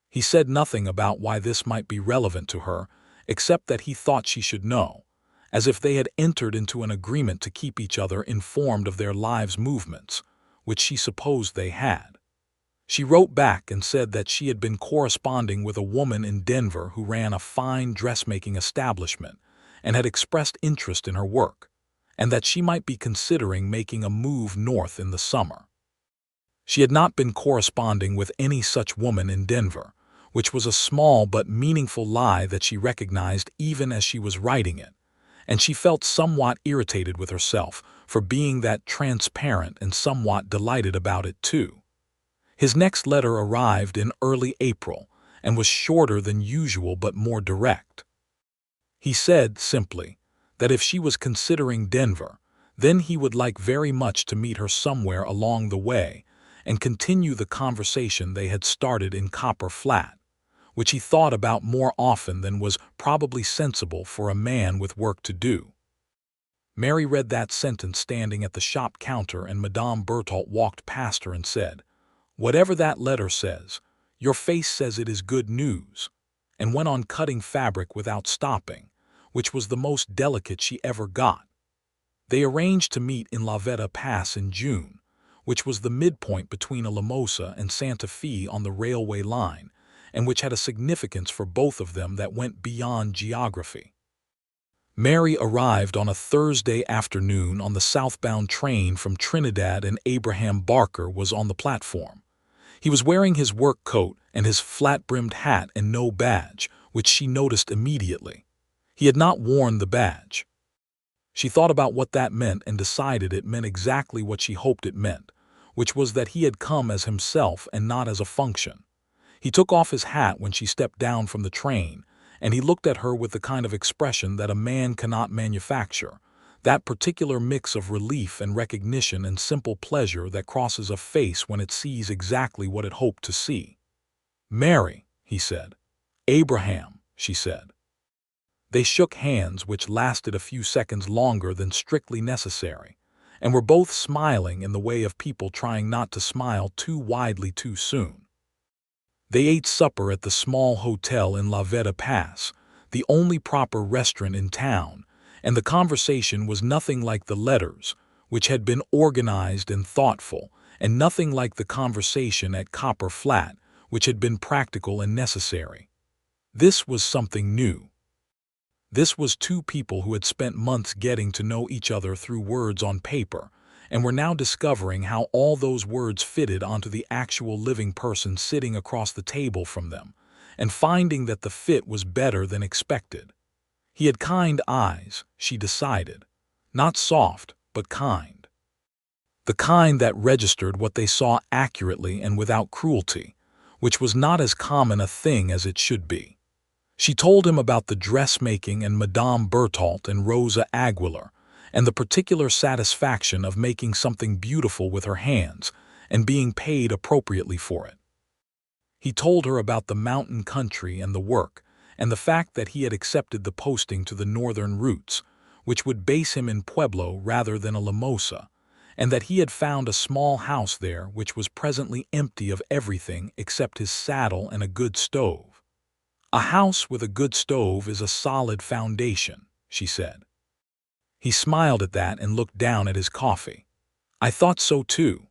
He said nothing about why this might be relevant to her, except that he thought she should know, as if they had entered into an agreement to keep each other informed of their lives' movements, which she supposed they had. She wrote back and said that she had been corresponding with a woman in Denver who ran a fine dressmaking establishment and had expressed interest in her work, and that she might be considering making a move north in the summer. She had not been corresponding with any such woman in Denver, which was a small but meaningful lie that she recognized even as she was writing it, and she felt somewhat irritated with herself for being that transparent and somewhat delighted about it too. His next letter arrived in early April and was shorter than usual but more direct. He said, simply, that if she was considering Denver, then he would like very much to meet her somewhere along the way and continue the conversation they had started in Copper Flat, which he thought about more often than was probably sensible for a man with work to do. Mary read that sentence standing at the shop counter, and Madame Berthault walked past her and said, "Whatever that letter says, your face says it is good news," and went on cutting fabric without stopping, which was the most delicate she ever got. They arranged to meet in La Veta Pass in June, which was the midpoint between a Limosa and Santa Fe on the railway line, and which had a significance for both of them that went beyond geography. Mary arrived on a Thursday afternoon on the southbound train from Trinidad, and Abraham Barker was on the platform. He was wearing his work coat and his flat-brimmed hat and no badge, which she noticed immediately. He had not worn the badge. She thought about what that meant and decided it meant exactly what she hoped it meant, which was that he had come as himself and not as a function. He took off his hat when she stepped down from the train, and he looked at her with the kind of expression that a man cannot manufacture, that particular mix of relief and recognition and simple pleasure that crosses a face when it sees exactly what it hoped to see. "Mary," he said. "Abraham," she said. They shook hands, which lasted a few seconds longer than strictly necessary, and were both smiling in the way of people trying not to smile too widely too soon. They ate supper at the small hotel in La Veta Pass, the only proper restaurant in town, and the conversation was nothing like the letters, which had been organized and thoughtful, and nothing like the conversation at Copper Flat, which had been practical and necessary. This was something new. This was two people who had spent months getting to know each other through words on paper, and were now discovering how all those words fitted onto the actual living person sitting across the table from them, and finding that the fit was better than expected. He had kind eyes, she decided. Not soft, but kind. The kind that registered what they saw accurately and without cruelty, which was not as common a thing as it should be. She told him about the dressmaking and Madame Berthault and Rosa Aguilar, and the particular satisfaction of making something beautiful with her hands and being paid appropriately for it. He told her about the mountain country and the work, and the fact that he had accepted the posting to the northern routes, which would base him in Pueblo rather than a Limosa, and that he had found a small house there which was presently empty of everything except his saddle and a good stove. A house with a good stove is a solid foundation, she said. He smiled at that and looked down at his coffee. I thought so too.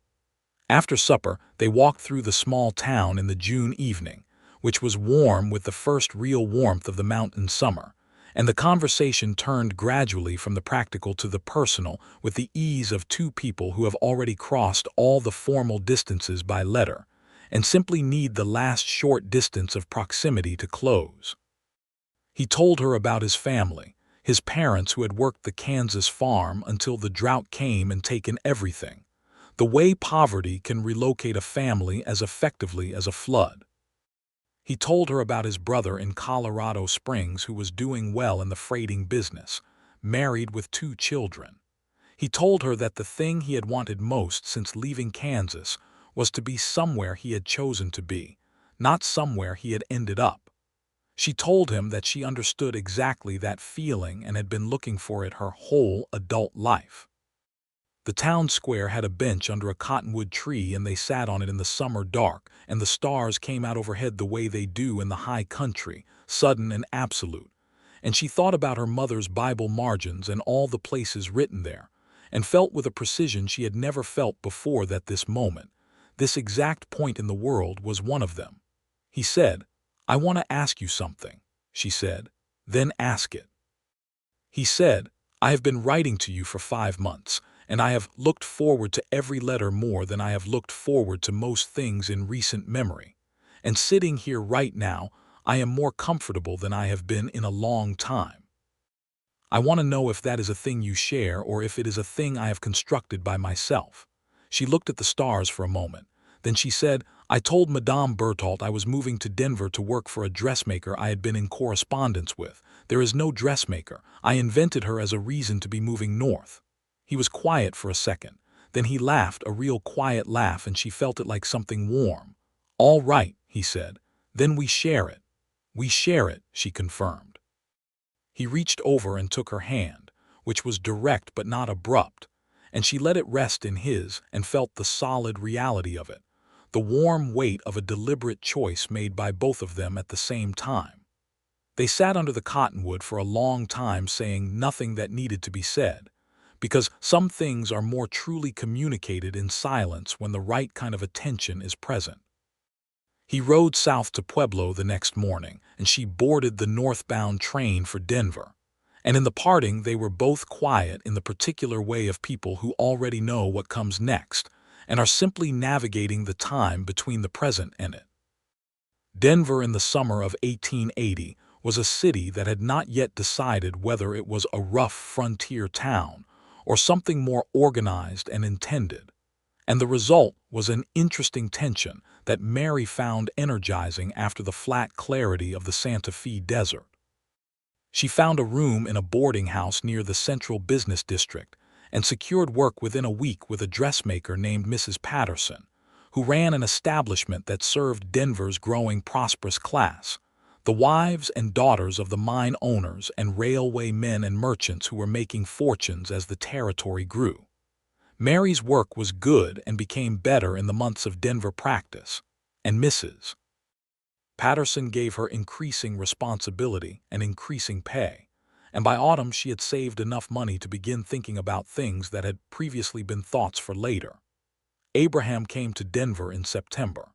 After supper, they walked through the small town in the June evening, which was warm with the first real warmth of the mountain summer, and the conversation turned gradually from the practical to the personal with the ease of two people who have already crossed all the formal distances by letter, and simply need the last short distance of proximity to close. He told her about his family, his parents who had worked the Kansas farm until the drought came and taken everything, the way poverty can relocate a family as effectively as a flood. He told her about his brother in Colorado Springs who was doing well in the freighting business, married with 2 children. He told her that the thing he had wanted most since leaving Kansas was to be somewhere he had chosen to be, not somewhere he had ended up. She told him that she understood exactly that feeling and had been looking for it her whole adult life. The town square had a bench under a cottonwood tree, and they sat on it in the summer dark, and the stars came out overhead the way they do in the high country, sudden and absolute. And she thought about her mother's Bible margins and all the places written there, and felt with a precision she had never felt before that this moment, this exact point in the world, was one of them. He said, I want to ask you something, she said. Then ask it. He said, I have been writing to you for 5 months, and I have looked forward to every letter more than I have looked forward to most things in recent memory. And sitting here right now, I am more comfortable than I have been in a long time. I want to know if that is a thing you share or if it is a thing I have constructed by myself. She looked at the stars for a moment. Then she said, I told Madame Berthault I was moving to Denver to work for a dressmaker I had been in correspondence with. There is no dressmaker. I invented her as a reason to be moving north. He was quiet for a second. Then he laughed, a real quiet laugh, and she felt it like something warm. All right, he said. Then we share it. We share it, she confirmed. He reached over and took her hand, which was direct but not abrupt, and she let it rest in his and felt the solid reality of it, the warm weight of a deliberate choice made by both of them at the same time. They sat under the cottonwood for a long time, saying nothing that needed to be said, because some things are more truly communicated in silence when the right kind of attention is present. He rode south to Pueblo the next morning, and she boarded the northbound train for Denver. And in the parting they were both quiet in the particular way of people who already know what comes next, and are simply navigating the time between the present and it. Denver in the summer of 1880 was a city that had not yet decided whether it was a rough frontier town or something more organized and intended, and the result was an interesting tension that Mary found energizing after the flat clarity of the Santa Fe desert. She found a room in a boarding house near the central business district and secured work within a week with a dressmaker named Mrs. Patterson, who ran an establishment that served Denver's growing prosperous class, the wives and daughters of the mine owners and railway men and merchants who were making fortunes as the territory grew. Mary's work was good and became better in the months of Denver practice, and Mrs. Patterson gave her increasing responsibility and increasing pay, and by autumn she had saved enough money to begin thinking about things that had previously been thoughts for later. Abraham came to Denver in September.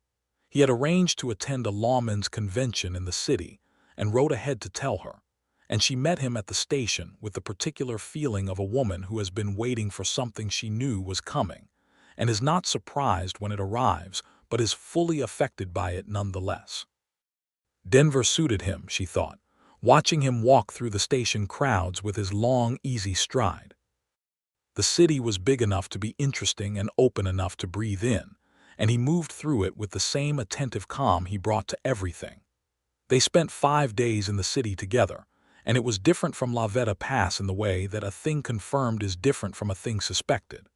He had arranged to attend a lawmen's convention in the city and rode ahead to tell her, and she met him at the station with the particular feeling of a woman who has been waiting for something she knew was coming, and is not surprised when it arrives, but is fully affected by it nonetheless. Denver suited him, she thought, watching him walk through the station crowds with his long, easy stride. The city was big enough to be interesting and open enough to breathe in, and he moved through it with the same attentive calm he brought to everything. They spent 5 days in the city together, and it was different from La Veta Pass in the way that a thing confirmed is different from a thing suspected.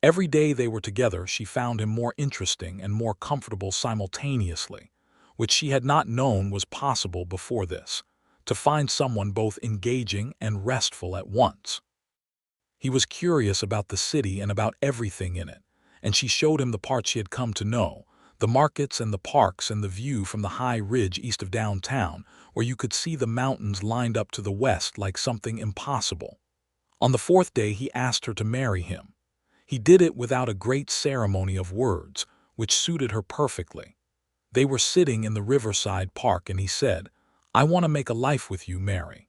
Every day they were together she found him more interesting and more comfortable simultaneously, which she had not known was possible before this, to find someone both engaging and restful at once. He was curious about the city and about everything in it, and she showed him the parts she had come to know, the markets and the parks and the view from the high ridge east of downtown, where you could see the mountains lined up to the west like something impossible. On the 4th day he asked her to marry him. He did it without a great ceremony of words, which suited her perfectly. They were sitting in the riverside park and he said, "I want to make a life with you, Mary.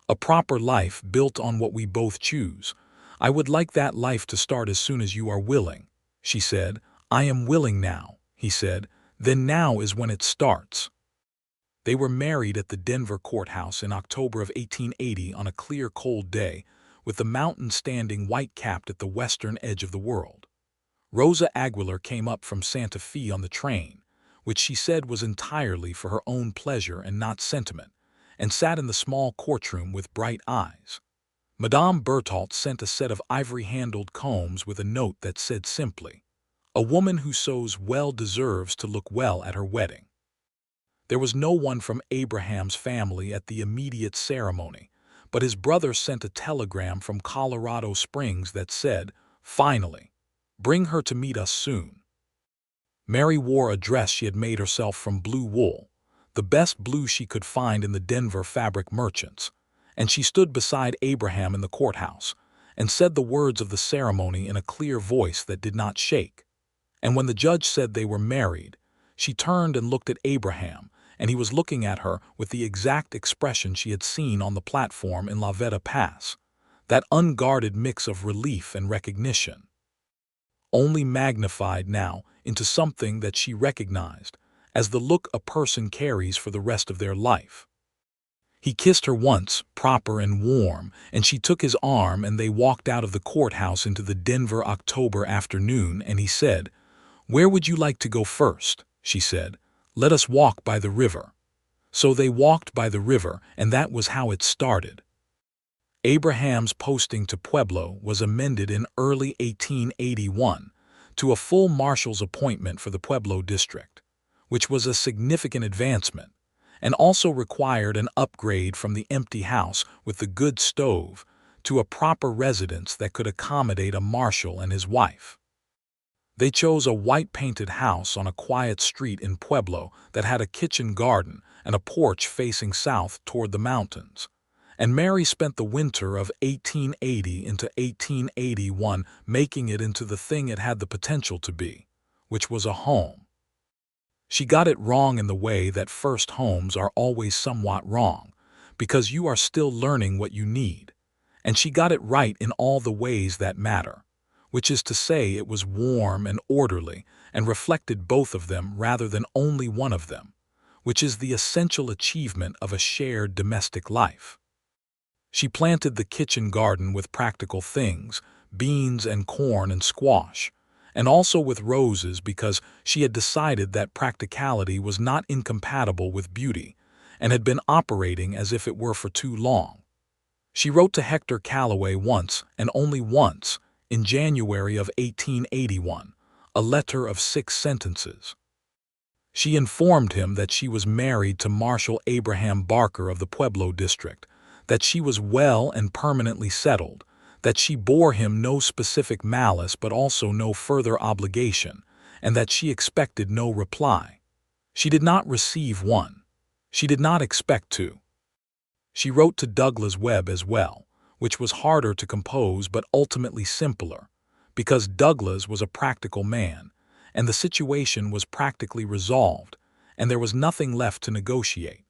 A proper life built on what we both choose. I would like that life to start as soon as you are willing." She said, "I am willing now," he said. "Then now is when it starts." They were married at the Denver courthouse in October of 1880 on a clear, cold day, with the mountains standing white-capped at the western edge of the world. Rosa Aguilar came up from Santa Fe on the train, which she said was entirely for her own pleasure and not sentiment, and sat in the small courtroom with bright eyes. Madame Berthault sent a set of ivory-handled combs with a note that said simply, "A woman who sews well deserves to look well at her wedding." There was no one from Abraham's family at the immediate ceremony, but his brother sent a telegram from Colorado Springs that said, "Finally, bring her to meet us soon." Mary wore a dress she had made herself from blue wool, the best blue she could find in the Denver fabric merchants, and she stood beside Abraham in the courthouse and said the words of the ceremony in a clear voice that did not shake. And when the judge said they were married, she turned and looked at Abraham, and he was looking at her with the exact expression she had seen on the platform in La Veta Pass, that unguarded mix of relief and recognition, only magnified now into something that she recognized as the look a person carries for the rest of their life. He kissed her once, proper and warm, and she took his arm and they walked out of the courthouse into the Denver October afternoon, and he said, "Where would you like to go first?" She said, "Let us walk by the river." So they walked by the river, and that was how it started. Abraham's posting to Pueblo was amended in early 1881 to a full marshal's appointment for the Pueblo district, which was a significant advancement, and also required an upgrade from the empty house with the good stove to a proper residence that could accommodate a marshal and his wife. They chose a white-painted house on a quiet street in Pueblo that had a kitchen garden and a porch facing south toward the mountains, and Mary spent the winter of 1880 into 1881 making it into the thing it had the potential to be, which was a home. She got it wrong in the way that first homes are always somewhat wrong, because you are still learning what you need, and she got it right in all the ways that matter, which is to say it was warm and orderly and reflected both of them rather than only one of them, which is the essential achievement of a shared domestic life. She planted the kitchen garden with practical things, beans and corn and squash, and also with roses because she had decided that practicality was not incompatible with beauty and had been operating as if it were for too long. She wrote to Hector Calloway once, and only once, in January of 1881, a letter of 6 sentences. She informed him that she was married to Marshal Abraham Barker of the Pueblo district, that she was well and permanently settled, that she bore him no specific malice but also no further obligation, and that she expected no reply. She did not receive one. She did not expect to. She wrote to Douglas Webb as well, which was harder to compose but ultimately simpler, because Douglas was a practical man, and the situation was practically resolved, and there was nothing left to negotiate.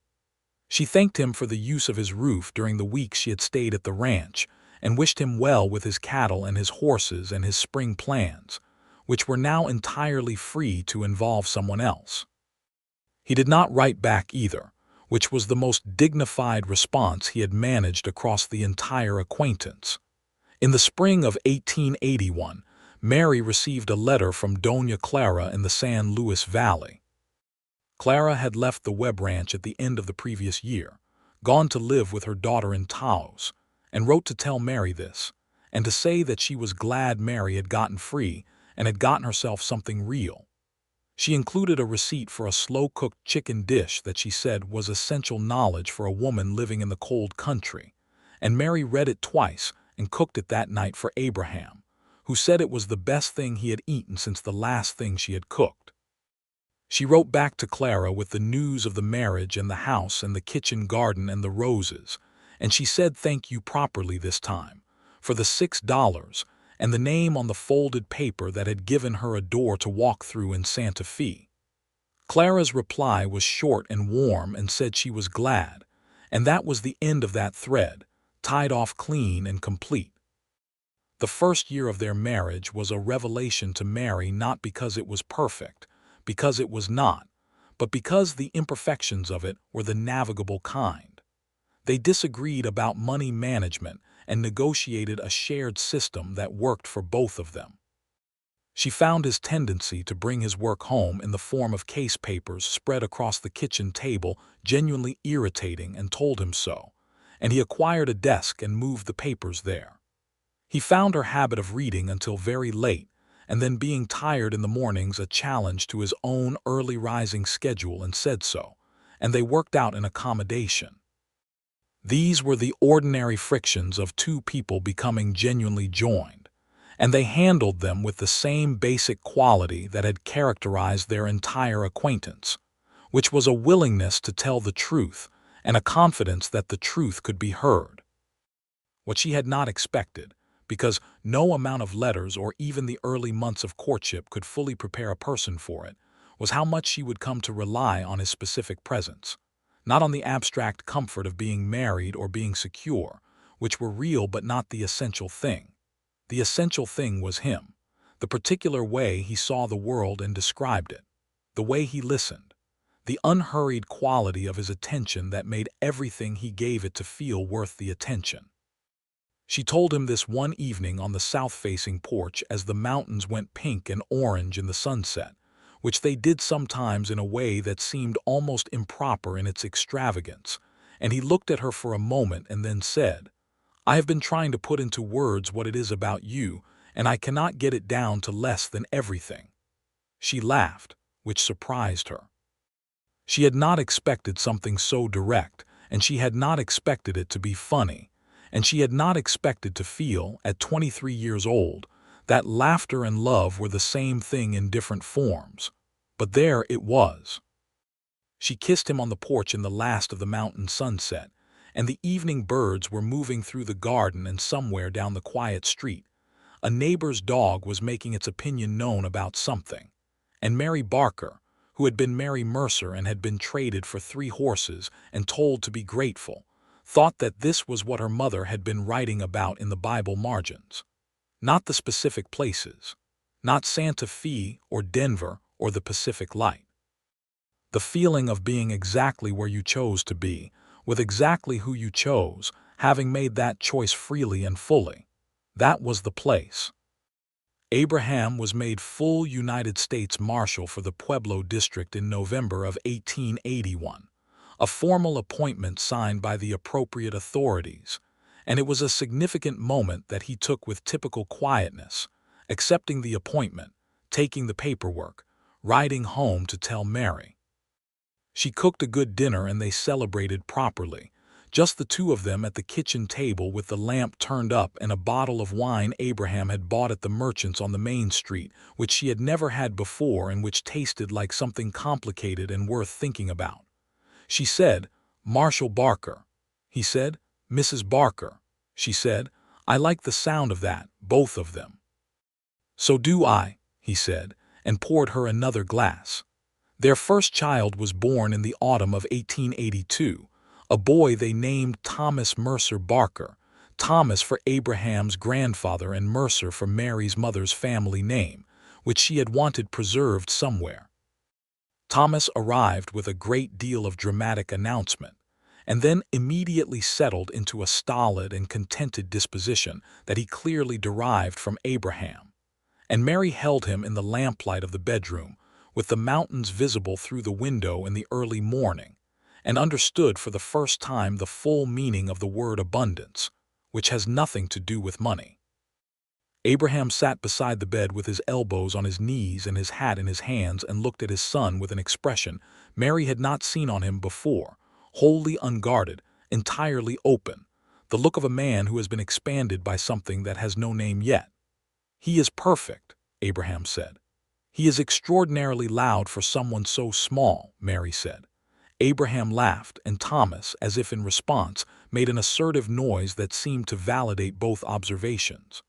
She thanked him for the use of his roof during the week she had stayed at the ranch, and wished him well with his cattle and his horses and his spring plans, which were now entirely free to involve someone else. He did not write back either, which was the most dignified response he had managed across the entire acquaintance. In the spring of 1881, Mary received a letter from Doña Clara in the San Luis Valley. Clara had left the Webb Ranch at the end of the previous year, gone to live with her daughter in Taos, and wrote to tell Mary this, and to say that she was glad Mary had gotten free and had gotten herself something real. She included a receipt for a slow-cooked chicken dish that she said was essential knowledge for a woman living in the cold country, and Mary read it twice and cooked it that night for Abraham, who said it was the best thing he had eaten since the last thing she had cooked. She wrote back to Clara with the news of the marriage and the house and the kitchen garden and the roses, and she said thank you properly this time, for the $6, and the name on the folded paper that had given her a door to walk through in Santa Fe. Clara's reply was short and warm and said she was glad, and that was the end of that thread, tied off clean and complete. The first year of their marriage was a revelation to Mary, not because it was perfect, because it was not, but because the imperfections of it were the navigable kind. They disagreed about money management and negotiated a shared system that worked for both of them. She found his tendency to bring his work home in the form of case papers spread across the kitchen table genuinely irritating and told him so, and he acquired a desk and moved the papers there. He found her habit of reading until very late, and then being tired in the mornings a challenge to his own early rising schedule, and said so, and they worked out an accommodation. These were the ordinary frictions of two people becoming genuinely joined, and they handled them with the same basic quality that had characterized their entire acquaintance, which was a willingness to tell the truth and a confidence that the truth could be heard. What she had not expected, because no amount of letters or even the early months of courtship could fully prepare a person for it, was how much she would come to rely on his specific presence, not on the abstract comfort of being married or being secure, which were real but not the essential thing. The essential thing was him, the particular way he saw the world and described it, the way he listened, the unhurried quality of his attention that made everything he gave it to feel worth the attention. She told him this one evening on the south-facing porch as the mountains went pink and orange in the sunset, which they did sometimes in a way that seemed almost improper in its extravagance, and he looked at her for a moment and then said, "I have been trying to put into words what it is about you, and I cannot get it down to less than everything." She laughed, which surprised her. She had not expected something so direct, and she had not expected it to be funny, and she had not expected to feel, at 23 years old, that laughter and love were the same thing in different forms. But there it was. She kissed him on the porch in the last of the mountain sunset, and the evening birds were moving through the garden, and somewhere down the quiet street, a neighbor's dog was making its opinion known about something, and Mary Barker, who had been Mary Mercer and had been traded for 3 horses and told to be grateful, thought that this was what her mother had been writing about in the Bible margins. Not the specific places, not Santa Fe or Denver or the Pacific Light. The feeling of being exactly where you chose to be, with exactly who you chose, having made that choice freely and fully. That was the place. Abraham was made full United States Marshal for the Pueblo District in November of 1881, a formal appointment signed by the appropriate authorities, and it was a significant moment that he took with typical quietness, accepting the appointment, taking the paperwork, riding home to tell Mary. She cooked a good dinner and they celebrated properly, just the two of them at the kitchen table with the lamp turned up and a bottle of wine Abraham had bought at the merchant's on the main street, which she had never had before and which tasted like something complicated and worth thinking about. She said, "Marshall Barker." He said, "Mrs. Barker." She said, "I like the sound of that, both of them." "So do I," he said, and poured her another glass. Their first child was born in the autumn of 1882, a boy they named Thomas Mercer Barker, Thomas for Abraham's grandfather and Mercer for Mary's mother's family name, which she had wanted preserved somewhere. Thomas arrived with a great deal of dramatic announcement, and then immediately settled into a stolid and contented disposition that he clearly derived from Abraham. And Mary held him in the lamplight of the bedroom, with the mountains visible through the window in the early morning, and understood for the first time the full meaning of the word abundance, which has nothing to do with money. Abraham sat beside the bed with his elbows on his knees and his hat in his hands and looked at his son with an expression Mary had not seen on him before, wholly unguarded, entirely open, the look of a man who has been expanded by something that has no name yet. "He is perfect," Abraham said. "He is extraordinarily loud for someone so small," Mary said. Abraham laughed, and Thomas, as if in response, made an assertive noise that seemed to validate both observations.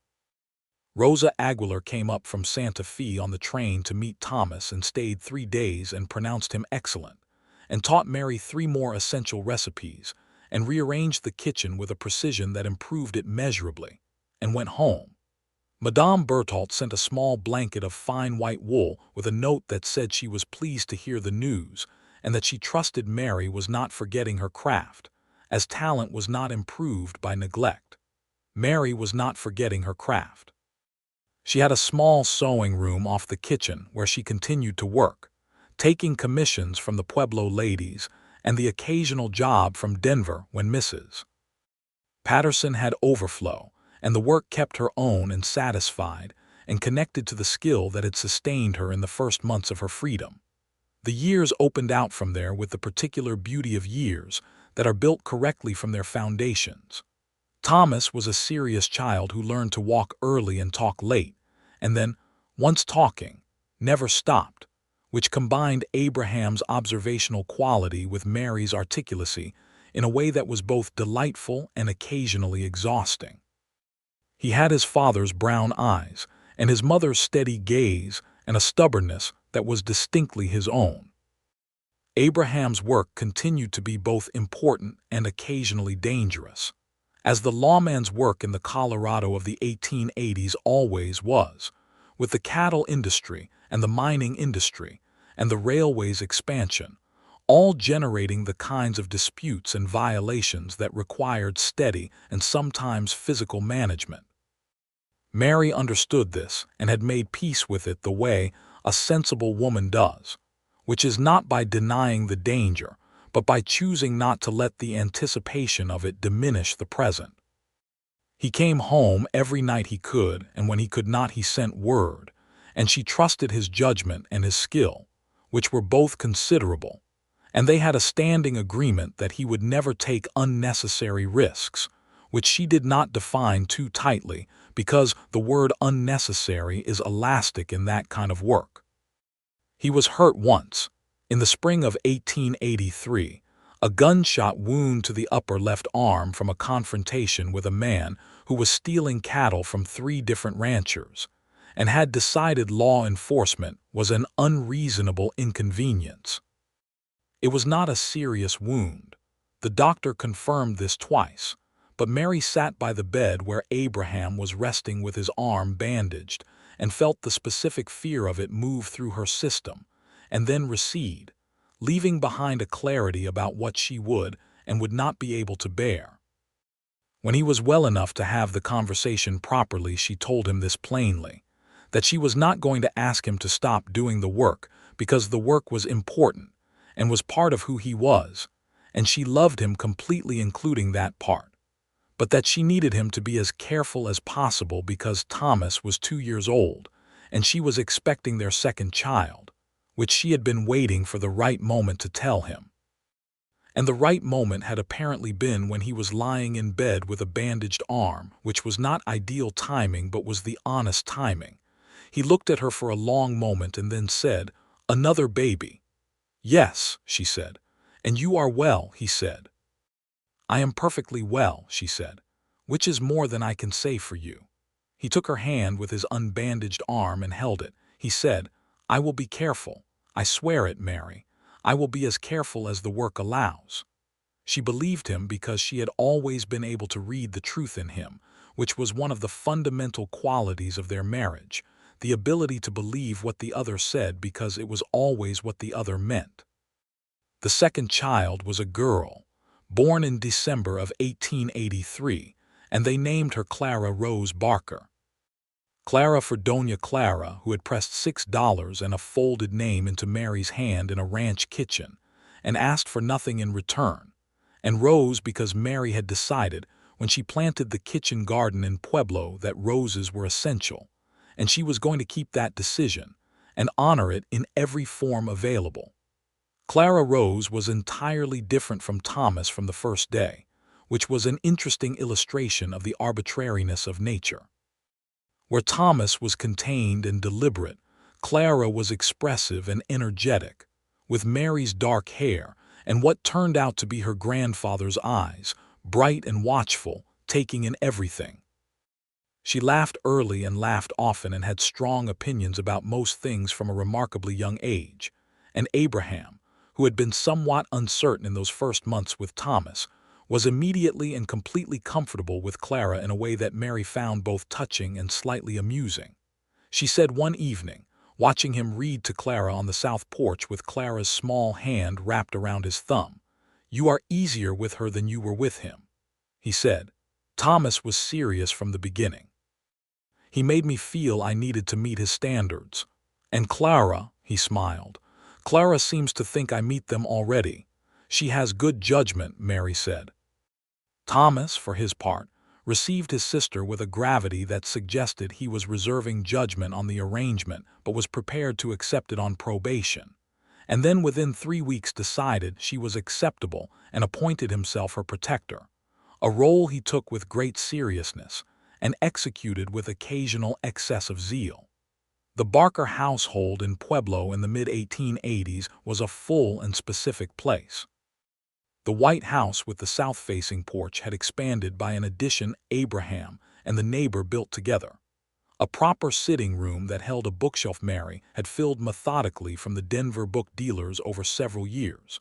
Rosa Aguilar came up from Santa Fe on the train to meet Thomas and stayed 3 days and pronounced him excellent, and taught Mary 3 more essential recipes, and rearranged the kitchen with a precision that improved it measurably, and went home. Madame Berthault sent a small blanket of fine white wool with a note that said she was pleased to hear the news and that she trusted Mary was not forgetting her craft, as talent was not improved by neglect. Mary was not forgetting her craft. She had a small sewing room off the kitchen where she continued to work, taking commissions from the Pueblo ladies and the occasional job from Denver when Mrs. Patterson had overflow, and the work kept her own and satisfied and connected to the skill that had sustained her in the first months of her freedom. The years opened out from there with the particular beauty of years that are built correctly from their foundations. Thomas was a serious child who learned to walk early and talk late, and then, once talking, never stopped, which combined Abraham's observational quality with Mary's articulacy in a way that was both delightful and occasionally exhausting. He had his father's brown eyes and his mother's steady gaze and a stubbornness that was distinctly his own. Abraham's work continued to be both important and occasionally dangerous, as the lawman's work in the Colorado of the 1880s always was, with the cattle industry and the mining industry and the railway's expansion, all generating the kinds of disputes and violations that required steady and sometimes physical management. Mary understood this and had made peace with it the way a sensible woman does, which is not by denying the danger, but by choosing not to let the anticipation of it diminish the present. He came home every night he could, and when he could not he sent word, and she trusted his judgment and his skill, which were both considerable, and they had a standing agreement that he would never take unnecessary risks, which she did not define too tightly because the word unnecessary is elastic in that kind of work. He was hurt once, in the spring of 1883, a gunshot wound to the upper left arm from a confrontation with a man who was stealing cattle from 3 different ranchers, and had decided law enforcement was an unreasonable inconvenience. It was not a serious wound. The doctor confirmed this twice, but Mary sat by the bed where Abraham was resting with his arm bandaged and felt the specific fear of it move through her system and then recede, leaving behind a clarity about what she would and would not be able to bear. When he was well enough to have the conversation properly, she told him this plainly, that she was not going to ask him to stop doing the work because the work was important and was part of who he was, and she loved him completely including that part, but that she needed him to be as careful as possible because Thomas was 2 years old and she was expecting their second child, which she had been waiting for the right moment to tell him. And the right moment had apparently been when he was lying in bed with a bandaged arm, which was not ideal timing but was the honest timing. He looked at her for a long moment and then said, "Another baby." "Yes," she said. "And you are well," he said. "I am perfectly well," she said, "which is more than I can say for you." He took her hand with his unbandaged arm and held it. He said, "I will be careful. I swear it, Mary. I will be as careful as the work allows." She believed him because she had always been able to read the truth in him, which was one of the fundamental qualities of their marriage, the ability to believe what the other said because it was always what the other meant. The second child was a girl, born in December of 1883, and they named her Clara Rose Barker. Clara for Doña Clara, who had pressed $6 and a folded name into Mary's hand in a ranch kitchen, and asked for nothing in return, and Rose because Mary had decided when she planted the kitchen garden in Pueblo that roses were essential, and she was going to keep that decision and honor it in every form available. Clara Rose was entirely different from Thomas from the first day, which was an interesting illustration of the arbitrariness of nature. Where Thomas was contained and deliberate, Clara was expressive and energetic, with Mary's dark hair and what turned out to be her grandfather's eyes, bright and watchful, taking in everything. She laughed early and laughed often and had strong opinions about most things from a remarkably young age, and Abraham, who had been somewhat uncertain in those first months with Thomas, was immediately and completely comfortable with Clara in a way that Mary found both touching and slightly amusing. She said one evening, watching him read to Clara on the south porch with Clara's small hand wrapped around his thumb, "You are easier with her than you were with him." He said, "Thomas was serious from the beginning. He made me feel I needed to meet his standards. And Clara," he smiled, "Clara seems to think I meet them already. She has good judgment," Mary said. Thomas, for his part, received his sister with a gravity that suggested he was reserving judgment on the arrangement but was prepared to accept it on probation, and then within 3 weeks decided she was acceptable and appointed himself her protector, a role he took with great seriousness and executed with occasional excess of zeal. The Barker household in Pueblo in the mid-1880s was a full and specific place. The White House with the south-facing porch had expanded by an addition Abraham and the neighbor built together. A proper sitting room that held a bookshelf Mary had filled methodically from the Denver book dealers over several years.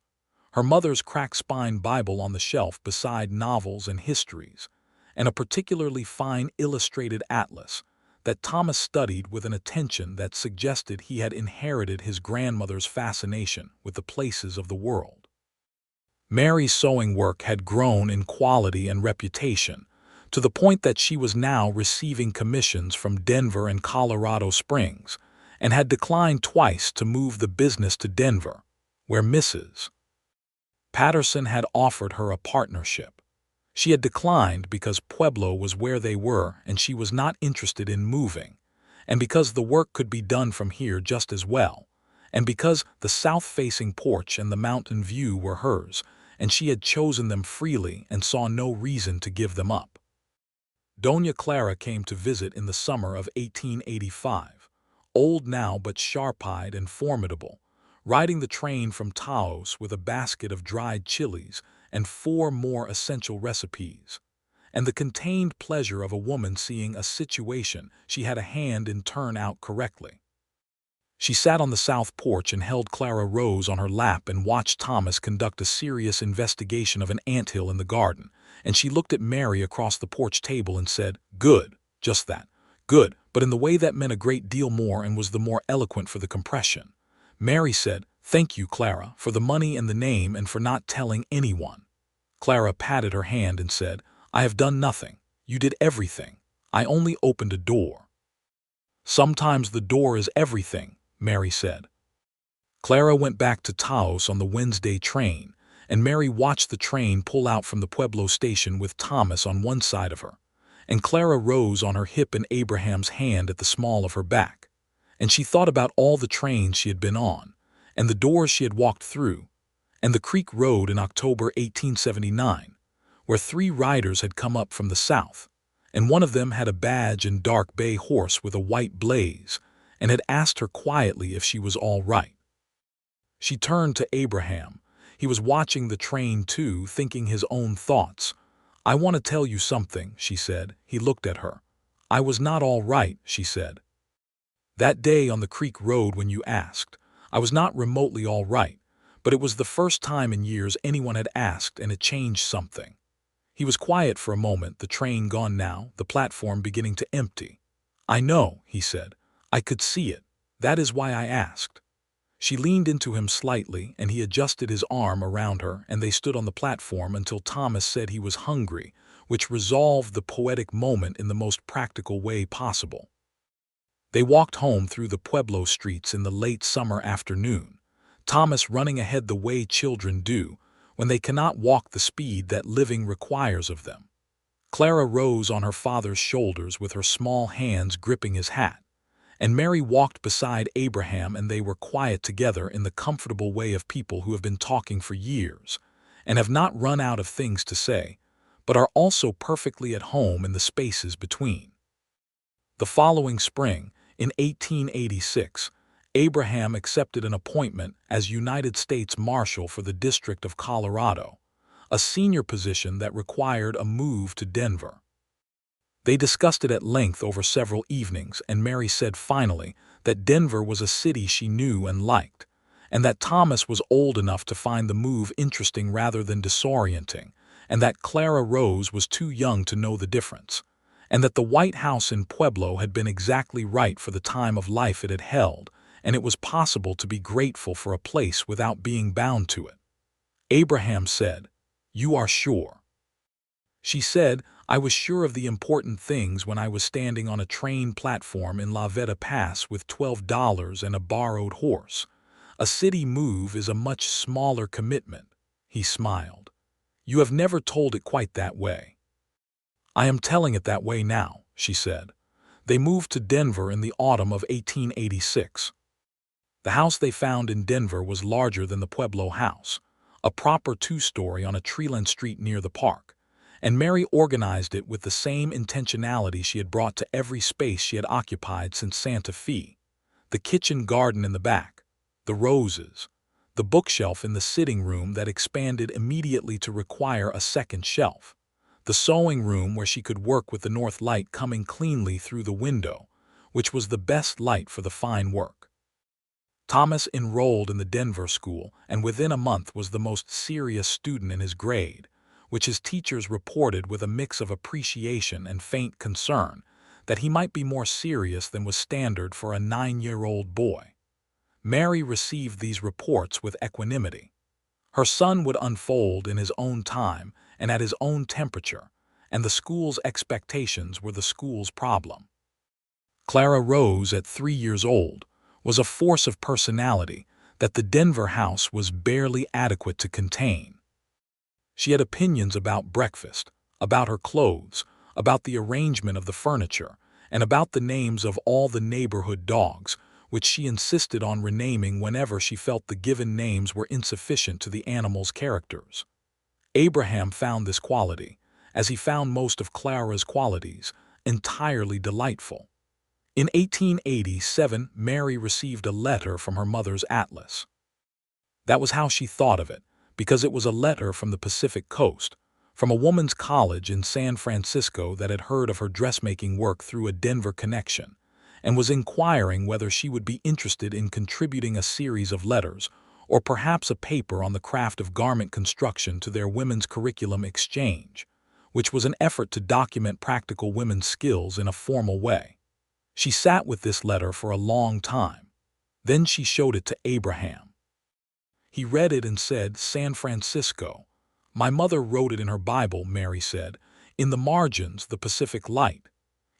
Her mother's crack-spine Bible on the shelf beside novels and histories, and a particularly fine illustrated atlas that Thomas studied with an attention that suggested he had inherited his grandmother's fascination with the places of the world. Mary's sewing work had grown in quality and reputation, to the point that she was now receiving commissions from Denver and Colorado Springs, and had declined twice to move the business to Denver, where Mrs. Patterson had offered her a partnership. She had declined because Pueblo was where they were and she was not interested in moving, and because the work could be done from here just as well, and because the south-facing porch and the mountain view were hers, and she had chosen them freely and saw no reason to give them up. Doña Clara came to visit in the summer of 1885, old now but sharp-eyed and formidable, riding the train from Taos with a basket of dried chilies and 4 more essential recipes, and the contained pleasure of a woman seeing a situation she had a hand in turn out correctly. She sat on the south porch and held Clara Rose on her lap and watched Thomas conduct a serious investigation of an anthill in the garden, and she looked at Mary across the porch table and said, "Good, just that, good," but in the way that meant a great deal more and was the more eloquent for the compression. Mary said, "Thank you, Clara, for the money and the name and for not telling anyone." Clara patted her hand and said, "I have done nothing. You did everything. I only opened a door." "Sometimes the door is everything," Mary said. Clara went back to Taos on the Wednesday train, and Mary watched the train pull out from the Pueblo station with Thomas on one side of her, and Clara Rose on her hip and Abraham's hand at the small of her back. And she thought about all the trains she had been on, and the doors she had walked through, and the creek road in October 1879, where 3 riders had come up from the south, and one of them had a badge and dark bay horse with a white blaze, and had asked her quietly if she was all right. She turned to Abraham. He was watching the train too, thinking his own thoughts. "I want to tell you something," she said. He looked at her. "I was not all right," she said. "That day on the creek road when you asked, I was not remotely all right, but it was the first time in years anyone had asked, and it changed something." He was quiet for a moment, the train gone now, the platform beginning to empty. "I know," he said. "I could see it. That is why I asked." She leaned into him slightly, and he adjusted his arm around her, and they stood on the platform until Thomas said he was hungry, which resolved the poetic moment in the most practical way possible. They walked home through the Pueblo streets in the late summer afternoon, Thomas running ahead the way children do when they cannot walk the speed that living requires of them. Clara rose on her father's shoulders with her small hands gripping his hat, and Mary walked beside Abraham, and they were quiet together in the comfortable way of people who have been talking for years and have not run out of things to say, but are also perfectly at home in the spaces between. The following spring, in 1886, Abraham accepted an appointment as United States Marshal for the District of Colorado, a senior position that required a move to Denver. They discussed it at length over several evenings, and Mary said finally that Denver was a city she knew and liked, and that Thomas was old enough to find the move interesting rather than disorienting, and that Clara Rose was too young to know the difference, and that the White House in Pueblo had been exactly right for the time of life it had held, and it was possible to be grateful for a place without being bound to it. Abraham said, "You are sure?" She said, "I was sure of the important things when I was standing on a train platform in La Veta Pass with $12 and a borrowed horse. A city move is a much smaller commitment." He smiled. "You have never told it quite that way." "I am telling it that way now," she said. They moved to Denver in the autumn of 1886. The house they found in Denver was larger than the Pueblo house, a proper 2-story on a tree-lined street near the park, and Mary organized it with the same intentionality she had brought to every space she had occupied since Santa Fe: the kitchen garden in the back, the roses, the bookshelf in the sitting room that expanded immediately to require a second shelf, the sewing room where she could work with the north light coming cleanly through the window, which was the best light for the fine work. Thomas enrolled in the Denver school, and within a month was the most serious student in his grade, which his teachers reported with a mix of appreciation and faint concern that he might be more serious than was standard for a 9-year-old boy. Mary received these reports with equanimity. Her son would unfold in his own time and at his own temperature, and the school's expectations were the school's problem. Clara Rose, at 3 years old, was a force of personality that the Denver house was barely adequate to contain. She had opinions about breakfast, about her clothes, about the arrangement of the furniture, and about the names of all the neighborhood dogs, which she insisted on renaming whenever she felt the given names were insufficient to the animals' characters. Abraham found this quality, as he found most of Clara's qualities, entirely delightful. In 1887, Mary received a letter from her mother's atlas. That was how she thought of it, because it was a letter from the Pacific Coast, from a woman's college in San Francisco that had heard of her dressmaking work through a Denver connection, and was inquiring whether she would be interested in contributing a series of letters, or perhaps a paper on the craft of garment construction to their women's curriculum exchange, which was an effort to document practical women's skills in a formal way. She sat with this letter for a long time. Then she showed it to Abraham. He read it and said, "San Francisco. My mother wrote it in her Bible," Mary said. "In the margins, the Pacific Light."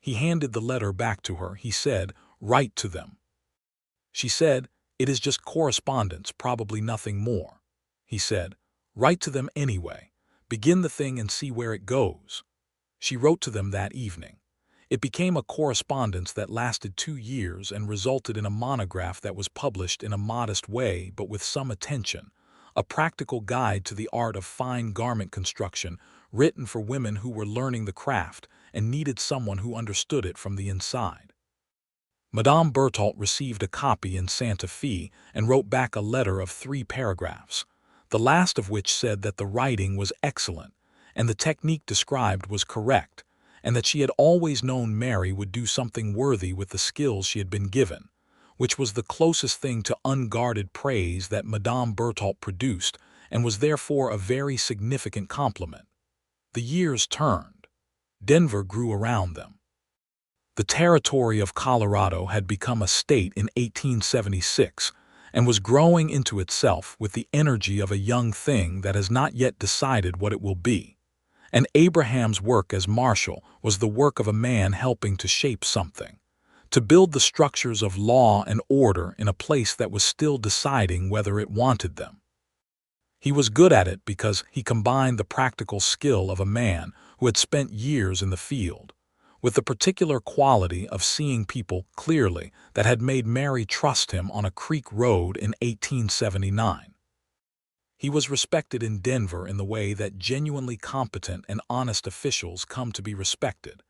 He handed the letter back to her. He said, "Write to them." She said, "It is just correspondence, probably nothing more." He said, "Write to them anyway. Begin the thing and see where it goes." She wrote to them that evening. It became a correspondence that lasted 2 years and resulted in a monograph that was published in a modest way but with some attention, a practical guide to the art of fine garment construction written for women who were learning the craft and needed someone who understood it from the inside. Madame Berthault received a copy in Santa Fe and wrote back a letter of 3 paragraphs, the last of which said that the writing was excellent and the technique described was correct, and that she had always known Mary would do something worthy with the skills she had been given, which was the closest thing to unguarded praise that Madame Berthault produced and was therefore a very significant compliment. The years turned. Denver grew around them. The territory of Colorado had become a state in 1876 and was growing into itself with the energy of a young thing that has not yet decided what it will be. And Abraham's work as marshal was the work of a man helping to shape something, to build the structures of law and order in a place that was still deciding whether it wanted them. He was good at it because he combined the practical skill of a man who had spent years in the field, with the particular quality of seeing people clearly that had made Mary trust him on a creek road in 1879. He was respected in Denver in the way that genuinely competent and honest officials come to be respected,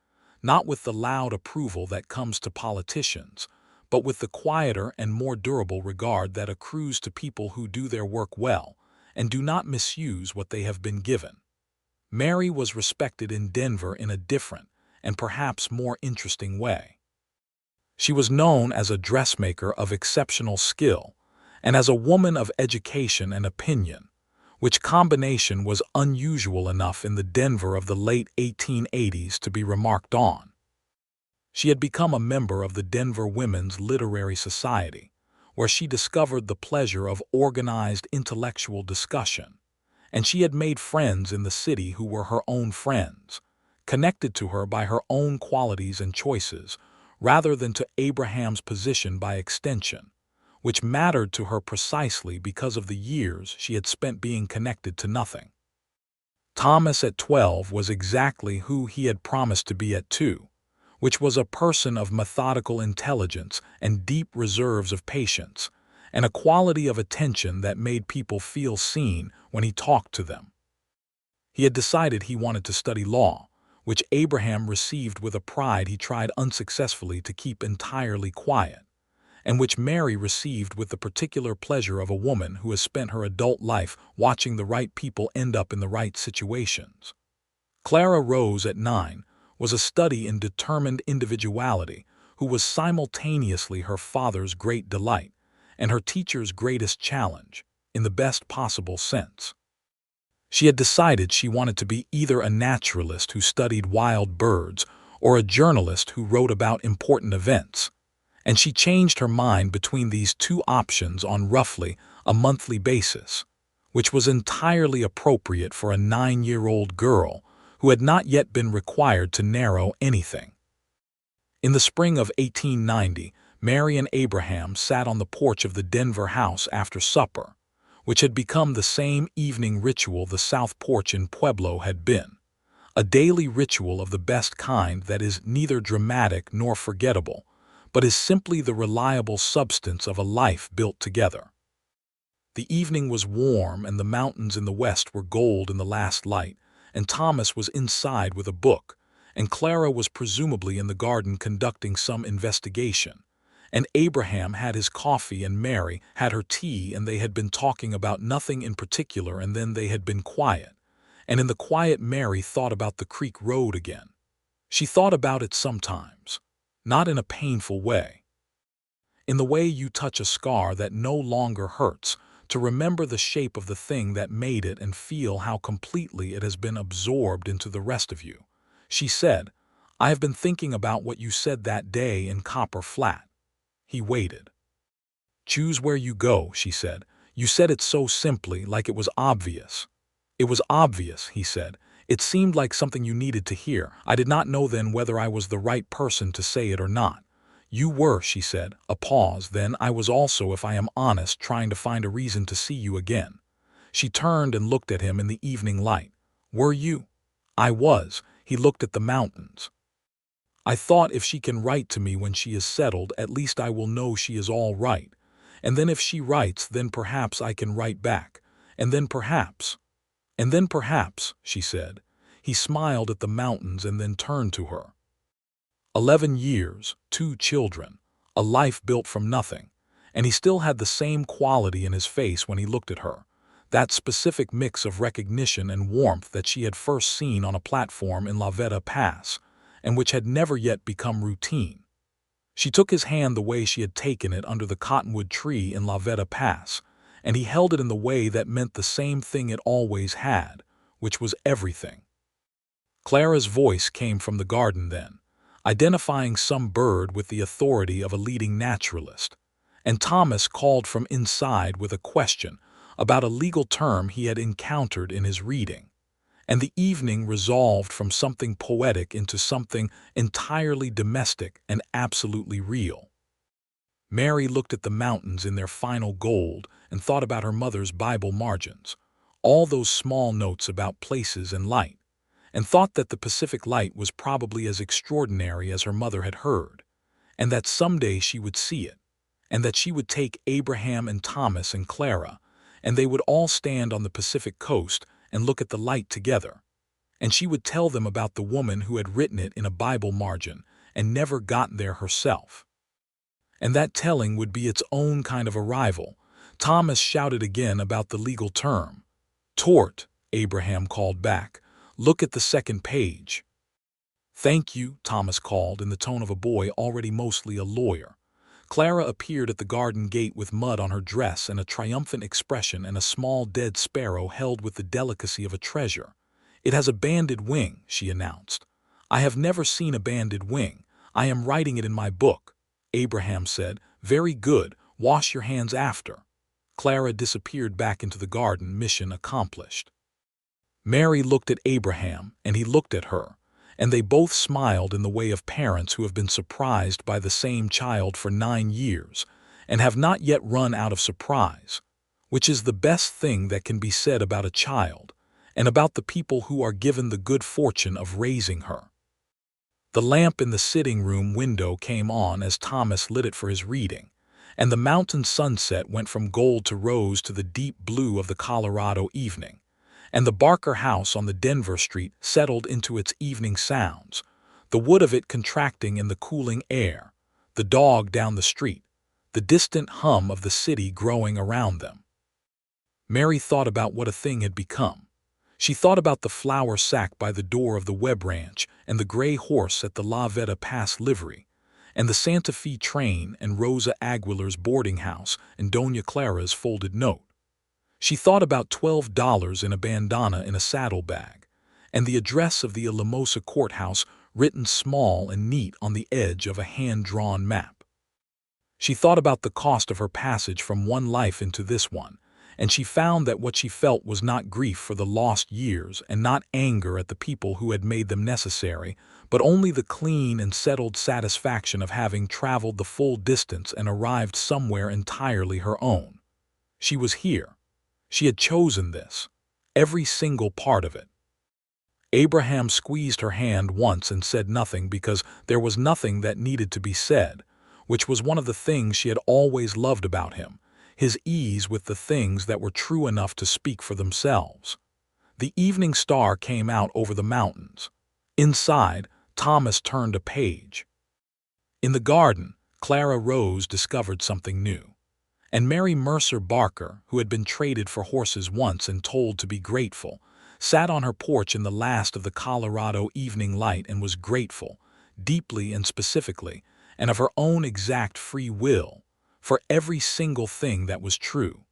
not with the loud approval that comes to politicians, but with the quieter and more durable regard that accrues to people who do their work well and do not misuse what they have been given. Mary was respected in Denver in a different and perhaps more interesting way. She was known as a dressmaker of exceptional skill and as a woman of education and opinion, which combination was unusual enough in the Denver of the late 1880s to be remarked on. She had become a member of the Denver Women's Literary Society, where she discovered the pleasure of organized intellectual discussion, and she had made friends in the city who were her own friends, connected to her by her own qualities and choices, rather than to Abraham's position by extension, which mattered to her precisely because of the years she had spent being connected to nothing. Thomas at 12 was exactly who he had promised to be at 2, which was a person of methodical intelligence and deep reserves of patience, and a quality of attention that made people feel seen when he talked to them. He had decided he wanted to study law, which Abraham received with a pride he tried unsuccessfully to keep entirely quiet, and which Mary received with the particular pleasure of a woman who has spent her adult life watching the right people end up in the right situations. Clara Rose at 9 was a study in determined individuality who was simultaneously her father's great delight and her teacher's greatest challenge, in the best possible sense. She had decided she wanted to be either a naturalist who studied wild birds or a journalist who wrote about important events, and she changed her mind between these 2 options on roughly a monthly basis, which was entirely appropriate for a 9-year-old girl who had not yet been required to narrow anything. In the spring of 1890, Mary and Abraham sat on the porch of the Denver house after supper, which had become the same evening ritual the South Porch in Pueblo had been, a daily ritual of the best kind that is neither dramatic nor forgettable, but is simply the reliable substance of a life built together. The evening was warm and the mountains in the west were gold in the last light, and Thomas was inside with a book, and Clara was presumably in the garden conducting some investigation, and Abraham had his coffee and Mary had her tea, and they had been talking about nothing in particular, and then they had been quiet, and in the quiet Mary thought about the creek road again. She thought about it sometimes, not in a painful way. In the way you touch a scar that no longer hurts, to remember the shape of the thing that made it and feel how completely it has been absorbed into the rest of you. She said, "I have been thinking about what you said that day in Copper Flat." He waited. "Choose where you go," she said. "You said it so simply, like it was obvious." "It was obvious," he said. "It seemed like something you needed to hear. I did not know then whether I was the right person to say it or not." "You were," she said. A pause. "Then I was also, if I am honest, trying to find a reason to see you again." She turned and looked at him in the evening light. "Were you?" "I was." He looked at the mountains. I thought if she can write to me when she is settled, at least I will know she is all right. And then if she writes, then perhaps I can write back. And then perhaps, she said. He smiled at the mountains and then turned to her. 11 years, 2 children, a life built from nothing. And he still had the same quality in his face when he looked at her, that specific mix of recognition and warmth that she had first seen on a platform in La Veta Pass, and which had never yet become routine. She took his hand the way she had taken it under the cottonwood tree in La Veta Pass, and he held it in the way that meant the same thing it always had, which was everything. Clara's voice came from the garden then, identifying some bird with the authority of a leading naturalist, and Thomas called from inside with a question about a legal term he had encountered in his reading, and the evening resolved from something poetic into something entirely domestic and absolutely real. Mary looked at the mountains in their final gold and thought about her mother's Bible margins, all those small notes about places and light, and thought that the Pacific light was probably as extraordinary as her mother had heard, and that someday she would see it, and that she would take Abraham and Thomas and Clara, and they would all stand on the Pacific coast and look at the light together, and she would tell them about the woman who had written it in a Bible margin and never gotten there herself. And that telling would be its own kind of arrival. Thomas shouted again about the legal term. "Tort," Abraham called back. "Look at the second page." "Thank you," Thomas called in the tone of a boy already mostly a lawyer. Clara appeared at the garden gate with mud on her dress and a triumphant expression and a small dead sparrow held with the delicacy of a treasure. "It has a banded wing," she announced. "I have never seen a banded wing. I am writing it in my book." Abraham said, "Very good, wash your hands after." Clara disappeared back into the garden, mission accomplished. Mary looked at Abraham, and he looked at her, and they both smiled in the way of parents who have been surprised by the same child for 9 years and have not yet run out of surprise, which is the best thing that can be said about a child and about the people who are given the good fortune of raising her. The lamp in the sitting room window came on as Thomas lit it for his reading, and the mountain sunset went from gold to rose to the deep blue of the Colorado evening, and the Barker house on the Denver street settled into its evening sounds, the wood of it contracting in the cooling air, the dog down the street, the distant hum of the city growing around them. Mary thought about what a thing had become. She thought about the flour sack by the door of the Webb Ranch and the gray horse at the La Veta Pass livery, and the Santa Fe train and Rosa Aguilar's boarding house and Doña Clara's folded note. She thought about $12 in a bandana in a saddlebag, and the address of the Alamosa courthouse written small and neat on the edge of a hand-drawn map. She thought about the cost of her passage from one life into this one, and she found that what she felt was not grief for the lost years and not anger at the people who had made them necessary, but only the clean and settled satisfaction of having traveled the full distance and arrived somewhere entirely her own. She was here. She had chosen this, every single part of it. Abraham squeezed her hand once and said nothing because there was nothing that needed to be said, which was one of the things she had always loved about him, his ease with the things that were true enough to speak for themselves. The evening star came out over the mountains. Inside, Thomas turned a page. In the garden, Clara Rose discovered something new. And Mary Mercer Barker, who had been traded for horses once and told to be grateful, sat on her porch in the last of the Colorado evening light and was grateful, deeply and specifically, and of her own exact free will, for every single thing that was true.